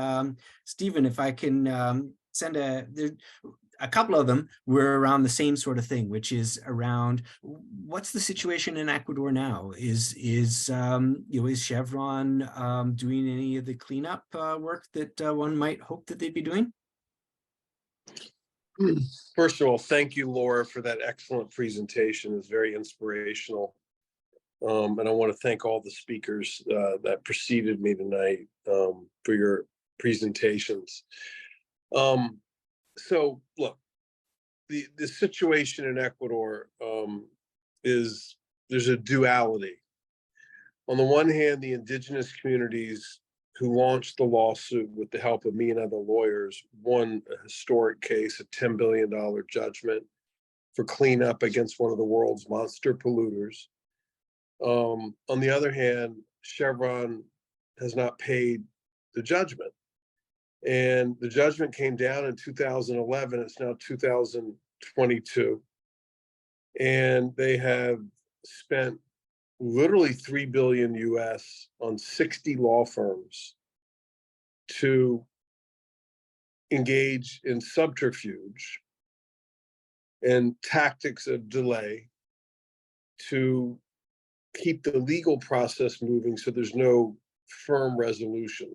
Stephen, if I can send a couple of them were around the same sort of thing, which is around what's the situation in Ecuador now? Is Chevron doing any of the cleanup work that one might hope that they'd be doing? First of all, thank you, Laura, for that excellent presentation. It was very inspirational. And I want to thank all the speakers that preceded me tonight for your presentations. So look, the situation in Ecuador is there's a duality. On the one hand, the indigenous communities who launched the lawsuit with the help of me and other lawyers won a historic case, a $10 billion judgment for cleanup against one of the world's monster polluters. On the other hand, Chevron has not paid the judgment. And the judgment came down in 2011. It's now 2022. And they have spent literally $3 billion US on 60 law firms to engage in subterfuge and tactics of delay to keep the legal process moving so there's no firm resolution.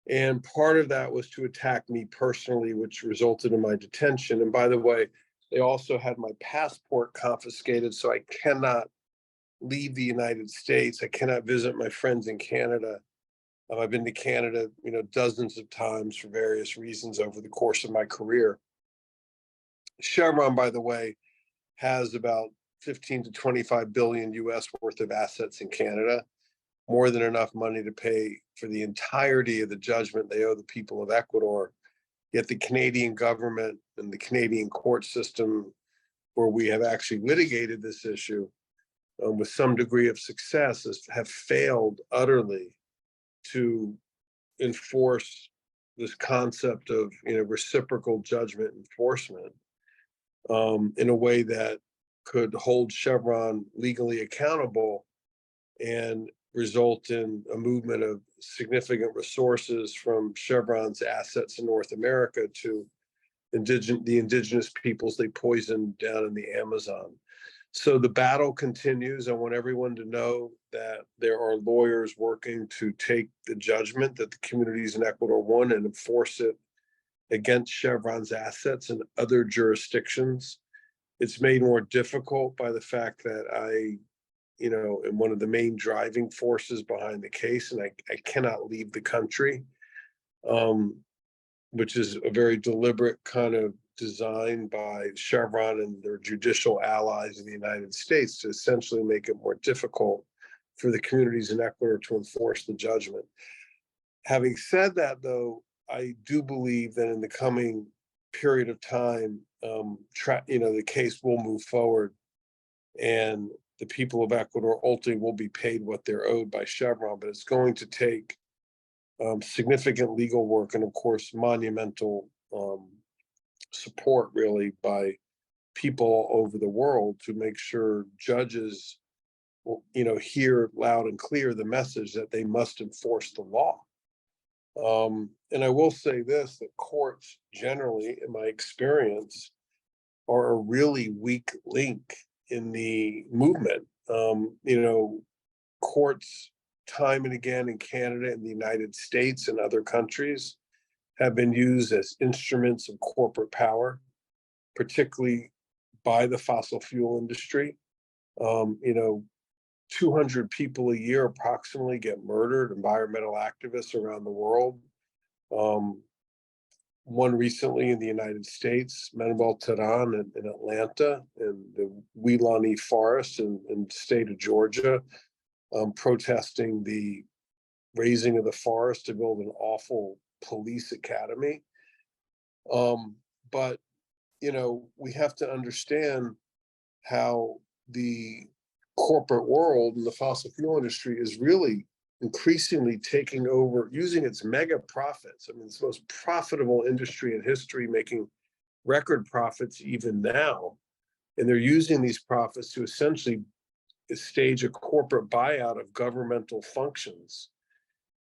And part of that was to attack me personally, which resulted in my detention. And by the way, they also had my passport confiscated, so I cannot leave the United States. I cannot visit my friends in Canada. I've been to Canada, dozens of times for various reasons over the course of my career. Chevron, by the way, has about 15 to 25 billion US worth of assets in Canada, more than enough money to pay for the entirety of the judgment they owe the people of Ecuador. Yet the Canadian government and the Canadian court system, where we have actually litigated this issue with some degree of success, have failed utterly to enforce this concept of reciprocal judgment enforcement in a way that could hold Chevron legally accountable and result in a movement of significant resources from Chevron's assets in North America to the indigenous peoples they poisoned down in the Amazon. So the battle continues. I want everyone to know that there are lawyers working to take the judgment that the communities in Ecuador won and enforce it against Chevron's assets in other jurisdictions. It's made more difficult by the fact that I and one of the main driving forces behind the case, and I cannot leave the country, which is a very deliberate kind of design by Chevron and their judicial allies in the United States to essentially make it more difficult for the communities in Ecuador to enforce the judgment. Having said that, though, I do believe that in the coming period of time, the case will move forward, and the people of Ecuador ultimately will be paid what they're owed by Chevron, but it's going to take significant legal work and, of course, monumental support, really, by people all over the world to make sure judges will, hear loud and clear the message that they must enforce the law. And I will say this, that courts generally, in my experience, are a really weak link in the movement. Courts, time and again in Canada and the United States and other countries, have been used as instruments of corporate power, particularly by the fossil fuel industry. 200 people a year approximately get murdered, environmental activists around the world. One recently in the United States, Manuel Terán in Atlanta, in the Weelaunee Forest in the state of Georgia, protesting the raising of the forest to build an awful police academy. But, we have to understand how the corporate world and the fossil fuel industry is really increasingly taking over, using its mega profits. I mean, it's the most profitable industry in history, making record profits even now. And they're using these profits to essentially stage a corporate buyout of governmental functions.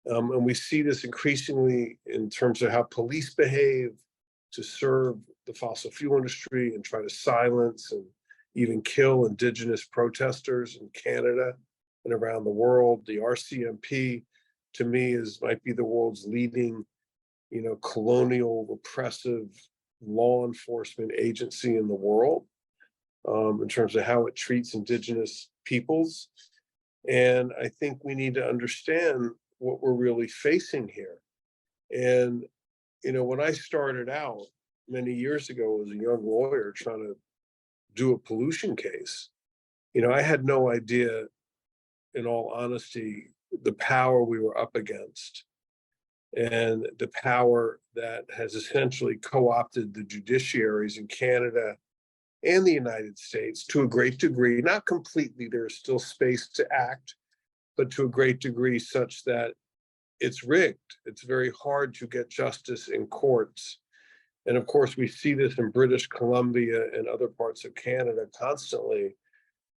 And we see this increasingly in terms of how police behave to serve the fossil fuel industry and try to silence and even kill indigenous protesters in Canada and around the world. The RCMP, to me, might be the world's leading, colonial repressive law enforcement agency in the world, in terms of how it treats indigenous peoples. And I think we need to understand what we're really facing here. And, when I started out many years ago as a young lawyer trying to do a pollution case, I had no idea, in all honesty, the power we were up against and the power that has essentially co-opted the judiciaries in Canada and the United States to a great degree, not completely, there's still space to act, but to a great degree such that it's rigged. It's very hard to get justice in courts. And of course, we see this in British Columbia and other parts of Canada constantly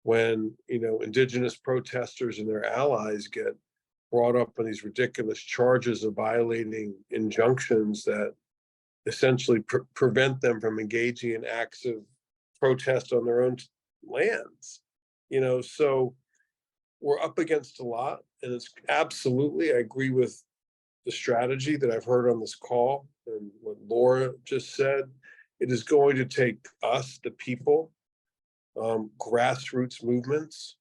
when, indigenous protesters and their allies get brought up on these ridiculous charges of violating injunctions that essentially prevent them from engaging in acts of protest on their own lands. So we're up against a lot, and it's absolutely, I agree with the strategy that I've heard on this call and what Laura just said. It is going to take us, the people, grassroots movements,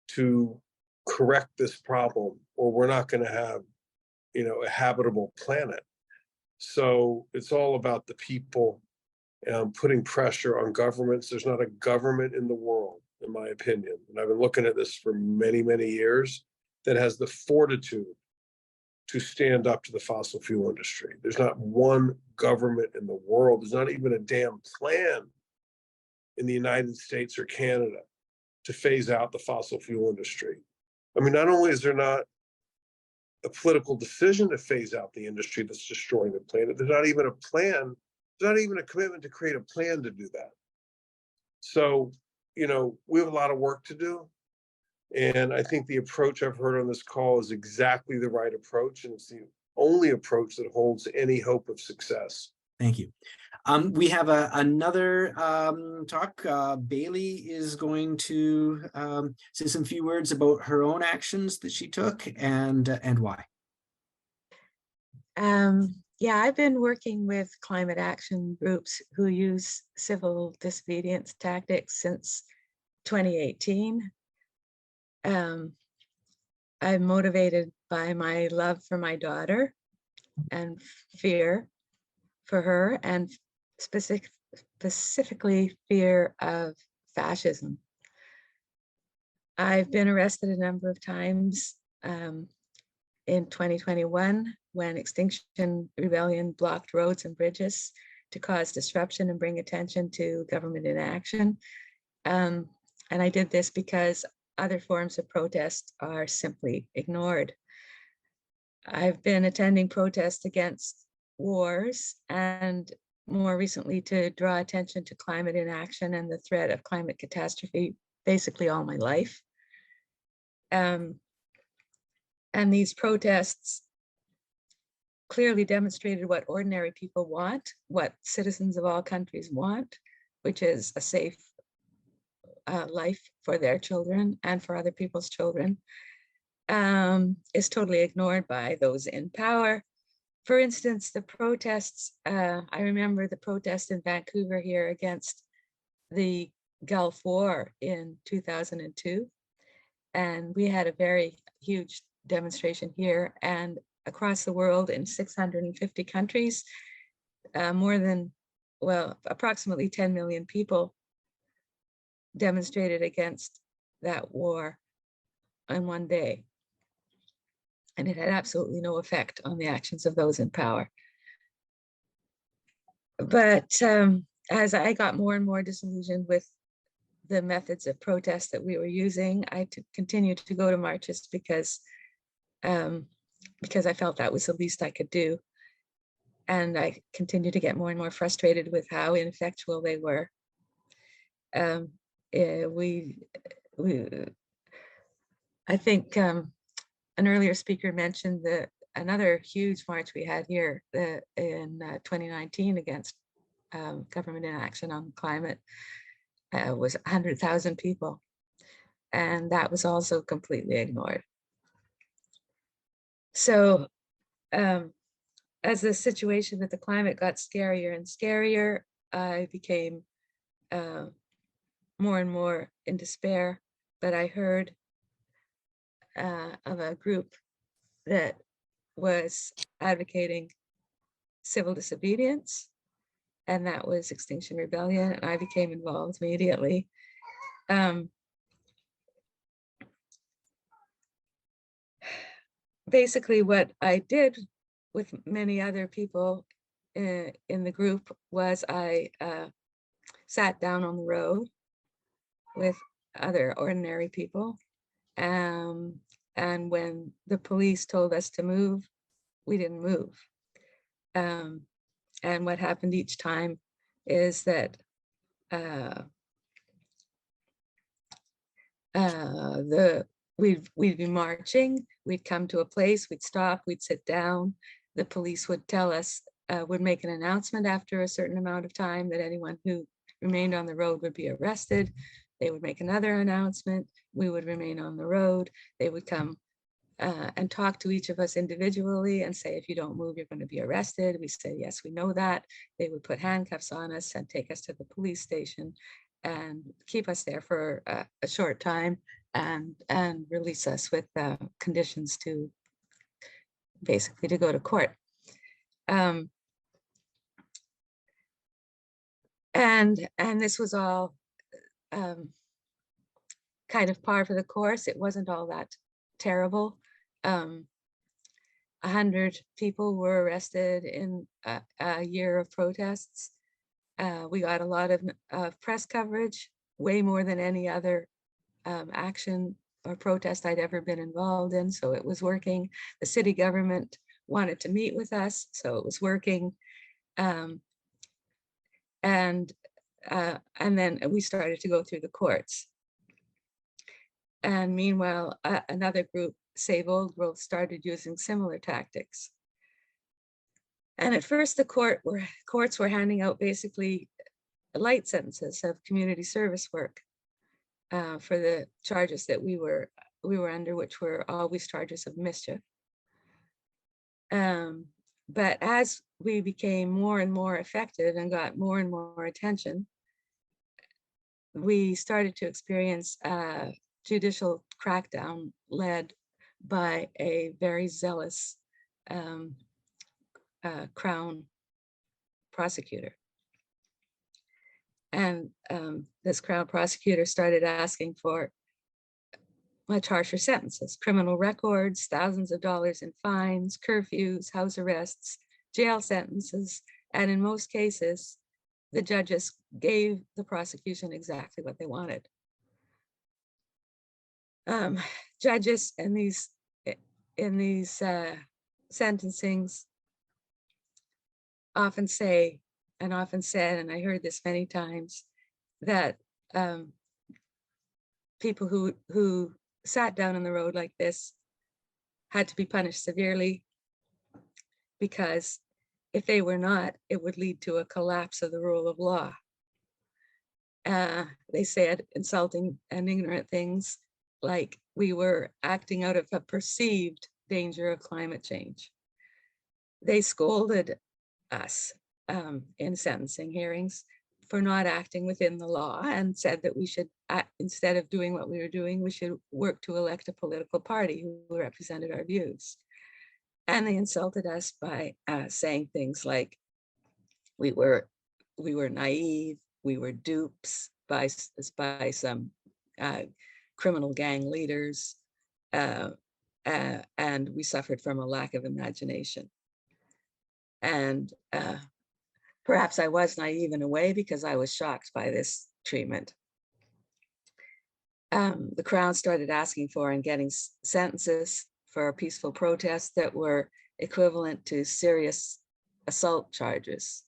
to correct this problem, or we're not going to have, a habitable planet. So it's all about the people, putting pressure on governments. There's not a government in the world, in my opinion, and I've been looking at this for many, many years, that has the fortitude to stand up to the fossil fuel industry. There's not one government in the world. There's not even a damn plan in the United States or Canada to phase out the fossil fuel industry. I mean, not only is there not a political decision to phase out the industry that's destroying the planet, there's not even a plan, there's not even a commitment to create a plan to do that. So, we have a lot of work to do. And I think the approach I've heard on this call is exactly the right approach. And it's the only approach that holds any hope of success. Thank you. We have another talk. Bailey is going to say some few words about her own actions that she took and why. Yeah, I've been working with climate action groups who use civil disobedience tactics since 2018. I'm motivated by my love for my daughter and fear for her, and specifically fear of fascism. I've been arrested a number of times in 2021 when Extinction Rebellion blocked roads and bridges to cause disruption and bring attention to government inaction. And I did this because other forms of protest are simply ignored. I've been attending protests against wars and more recently to draw attention to climate inaction and the threat of climate catastrophe basically all my life. And these protests clearly demonstrated what ordinary people want, what citizens of all countries want, which is a safe life for their children and for other people's children, is totally ignored by those in power. For instance, the protests, I remember the protest in Vancouver here against the Gulf War in 2002. And we had a very huge demonstration here and across the world in 650 countries, approximately 10 million people demonstrated against that war on one day. And it had absolutely no effect on the actions of those in power. But as I got more and more disillusioned with the methods of protest that we were using, I continued to go to marches because I felt that was the least I could do. And I continued to get more and more frustrated with how ineffectual they were. I think an earlier speaker mentioned another huge march we had here in 2019 against government inaction on climate was 100,000 people. And that was also completely ignored. So as the situation with the climate got scarier and scarier, I became more and more in despair. But I heard of a group that was advocating civil disobedience, and that was Extinction Rebellion, and I became involved immediately. Basically, what I did with many other people in the group was I sat down on the road with other ordinary people. And when the police told us to move, we didn't move. And what happened each time is that we'd be marching, we'd come to a place, we'd stop, we'd sit down. The police would tell us, would make an announcement after a certain amount of time that anyone who remained on the road would be arrested. They would make another announcement, we would remain on the road. They would come and talk to each of us individually and say, if you don't move, you're going to be arrested. We say, yes, we know that. They would put handcuffs on us and take us to the police station and keep us there for a short time and release us with conditions to basically to go to court. And this was all kind of par for the course. It wasn't all that terrible. 100 people were arrested in a year of protests. We got a lot of press coverage, way more than any other action or protest I'd ever been involved in. So it was working. The city government wanted to meet with us, so it was working. And then we started to go through the courts. And meanwhile, another group, Save Old Growth, started using similar tactics. And at first, the courts were handing out basically light sentences of community service work for the charges that we were under, which were always charges of mischief. But as we became more and more effective and got more and more attention, we started to experience judicial crackdown led by a very zealous Crown prosecutor. And this Crown prosecutor started asking for much harsher sentences, criminal records, thousands of dollars in fines, curfews, house arrests, jail sentences. And in most cases, the judges gave the prosecution exactly what they wanted. Judges in these sentencings often say, and often said, and I heard this many times, that people who sat down on the road like this had to be punished severely, because if they were not, it would lead to a collapse of the rule of law. They said insulting and ignorant things like we were acting out of a perceived danger of climate change. They scolded us in sentencing hearings for not acting within the law, and said that we should, instead of doing what we were doing, we should work to elect a political party who represented our views. And they insulted us by saying things like we were naive, we were dupes by some criminal gang leaders, and we suffered from a lack of imagination. And perhaps I was naive in a way, because I was shocked by this treatment. The Crown started asking for and getting sentences for peaceful protests that were equivalent to serious assault charges.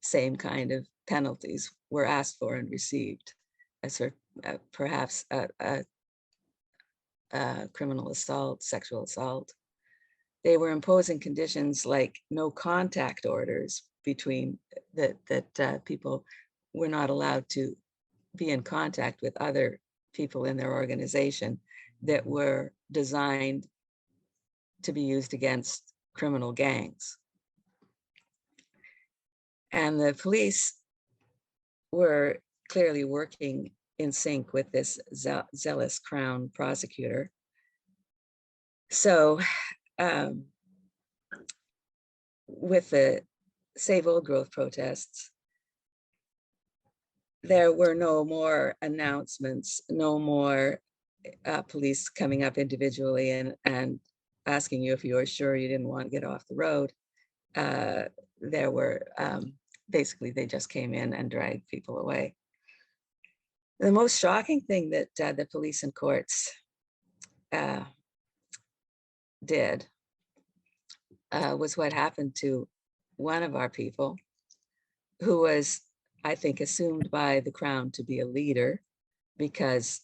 Same kind of penalties were asked for and received, as perhaps criminal assault, sexual assault. They were imposing conditions like no contact orders between that people were not allowed to be in contact with other people in their organization, that were designed to be used against criminal gangs. And the police were clearly working in sync with this zealous Crown prosecutor. So with the Save Old Growth protests, there were no more announcements, no more police coming up individually and asking you if you were sure you didn't want to get off the road. There were, basically, they just came in and dragged people away. The most shocking thing that the police and courts did was what happened to one of our people, who was, I think, assumed by the Crown to be a leader because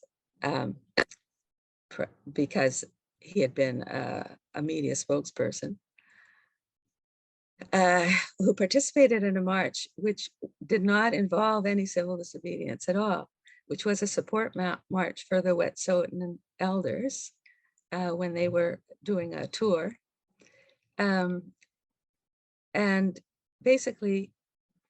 he had been a media spokesperson, who participated in a march which did not involve any civil disobedience at all, which was a support march for the Wet'suwet'en elders when they were doing a tour. And basically,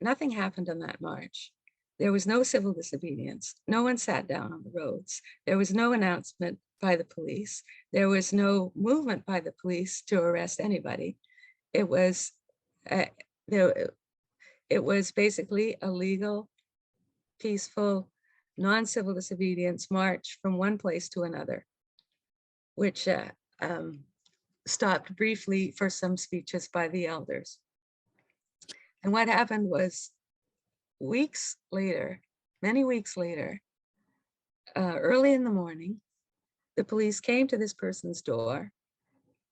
nothing happened on that march. There was no civil disobedience. No one sat down on the roads. There was no announcement by the police. There was no movement by the police to arrest anybody. It was basically a legal, peaceful, non-civil disobedience march from one place to another, which stopped briefly for some speeches by the elders. And what happened was, weeks later, many weeks later, early in the morning, the police came to this person's door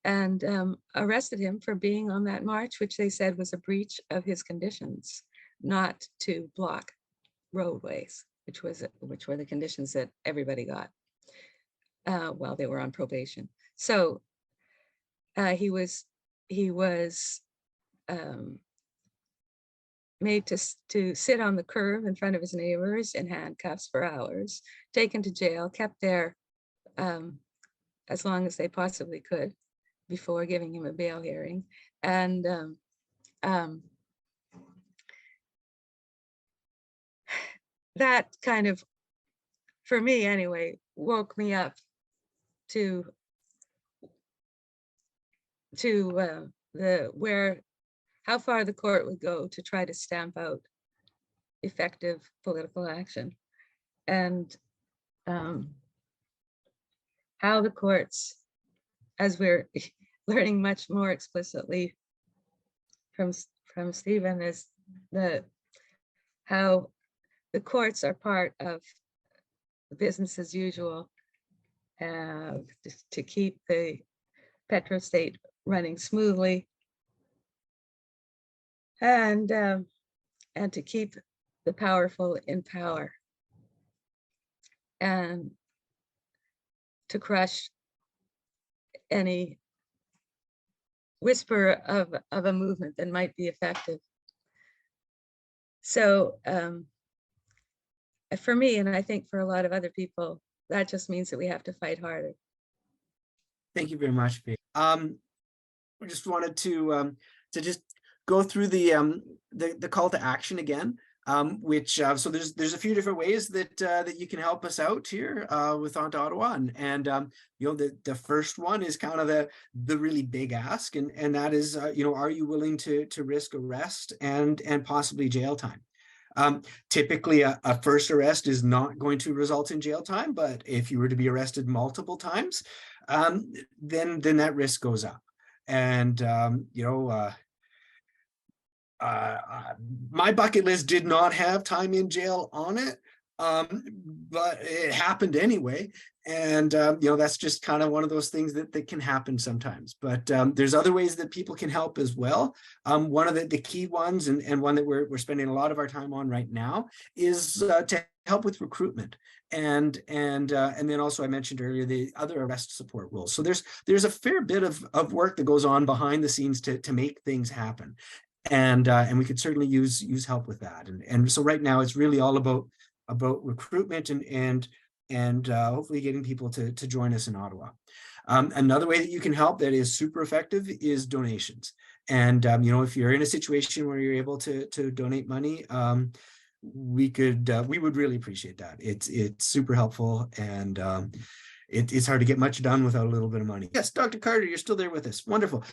and arrested him for being on that march, which they said was a breach of his conditions, not to block roadways, which were the conditions that everybody got while they were on probation. So he was made to sit on the curb in front of his neighbors in handcuffs for hours, taken to jail, kept there as long as they possibly could before giving him a bail hearing. And that kind of, for me anyway, woke me up to how far the court would go to try to stamp out effective political action, and how the courts, as we're learning much more explicitly from Steven, is how the courts are part of business as usual to keep the petrostate running smoothly, and to keep the powerful in power, and to crush any whisper of a movement that might be effective. So for me, and I think for a lot of other people, that just means that we have to fight harder. Thank you very much, Faith. We just wanted to just go through the call to action again, which so there's a few different ways that you can help us out here with On to Ottawa, and you know, the first one is kind of the really big ask, and that is you know, are you willing to risk arrest and possibly jail time? Typically a first arrest is not going to result in jail time, but if you were to be arrested multiple times, then that risk goes up. And you know, my bucket list did not have time in jail on it, but it happened anyway. And you know, that's just kind of one of those things that can happen sometimes. But there's other ways that people can help as well. One of the key ones, and one that we're spending a lot of our time on right now, is to help with recruitment, and then also, I mentioned earlier, the other arrest support rules. So there's a fair bit of work that goes on behind the scenes to make things happen, and we could certainly use help with that. And so right now it's really all about recruitment and hopefully getting people to join us in Ottawa. Another way that you can help that is super effective is donations. And you know, if you're in a situation where you're able to donate money, we would really appreciate that. It's super helpful, and it's hard to get much done without a little bit of money. Yes, Dr. Carter, you're still there with us. Wonderful.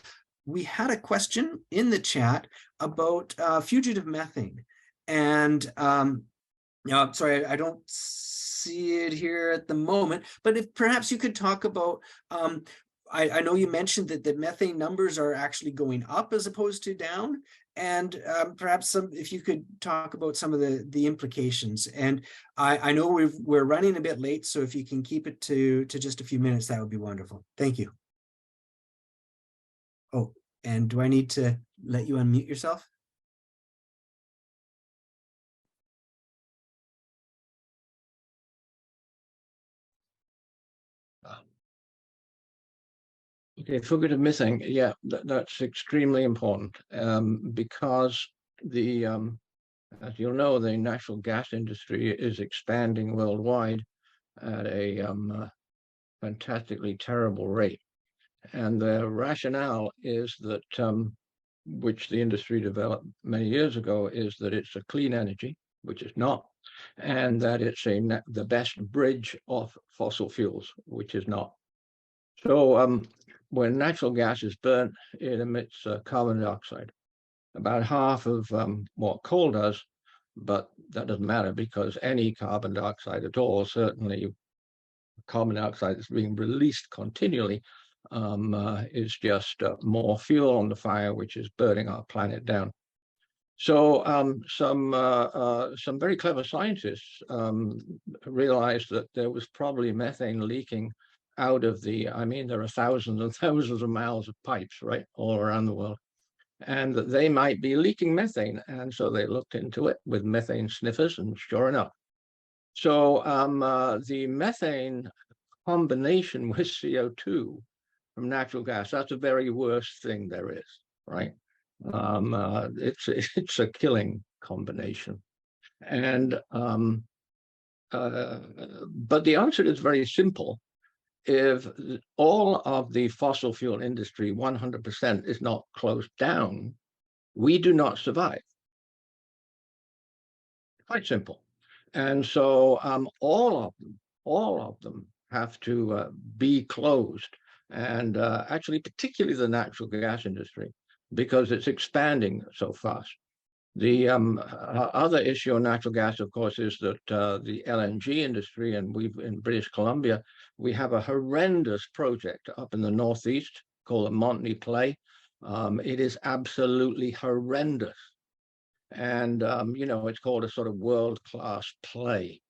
We had a question in the chat about fugitive methane, and no, sorry, I don't see it here at the moment, but if perhaps you could talk about, I know you mentioned that the methane numbers are actually going up as opposed to down, and perhaps if you could talk about some of the implications. And I know we're running a bit late, so if you can keep it to just a few minutes, that would be wonderful. Thank you. Oh, and do I need to let you unmute yourself? Okay, fugitive methane, yeah, that's extremely important, because as you'll know, the natural gas industry is expanding worldwide at a fantastically terrible rate. And the rationale is that, which the industry developed many years ago, is that it's a clean energy, which is not, and that it's the best bridge off fossil fuels, which is not. So when natural gas is burnt, it emits carbon dioxide, about half of what coal does, but that doesn't matter because any carbon dioxide at all, certainly carbon dioxide that's being released continually, is just more fuel on the fire, which is burning our planet down. So some very clever scientists realized that there was probably methane leaking out of I mean, there are thousands and thousands of miles of pipes, right, all around the world, and that they might be leaking methane. And so they looked into it with methane sniffers, and sure enough. So the methane combination with CO2 from natural gas, that's the very worst thing there is, right? It's a killing combination. And but the answer is very simple. If all of the fossil fuel industry, 100%, is not closed down, we do not survive. Quite simple. And so all of them have to be closed, and actually particularly the natural gas industry, because it's expanding so fast. The other issue on natural gas, of course, is that the LNG industry, and we've in British Columbia, we have a horrendous project up in the Northeast called the Montney Play. It is absolutely horrendous. And, it's called a sort of world-class play.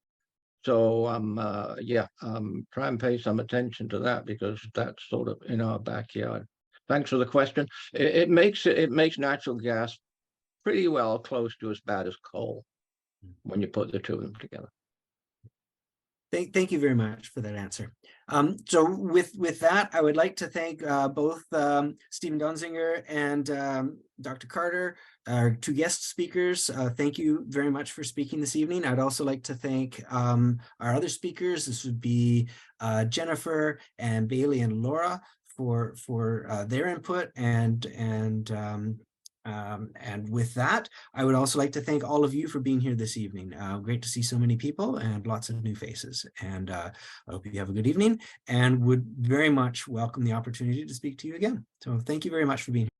So, try and pay some attention to that, because that's sort of in our backyard. Thanks for the question. It makes natural gas pretty well close to as bad as coal when you put the two of them together. Thank you very much for that answer. So with that, I would like to thank both Steven Donziger and Dr. Carter, our two guest speakers. Thank you very much for speaking this evening. I'd also like to thank our other speakers. This would be Jennifer and Bailey and Laura for their input, and with that, I would also like to thank all of you for being here this evening. Great to see so many people and lots of new faces. And I hope you have a good evening, and would very much welcome the opportunity to speak to you again. So thank you very much for being here.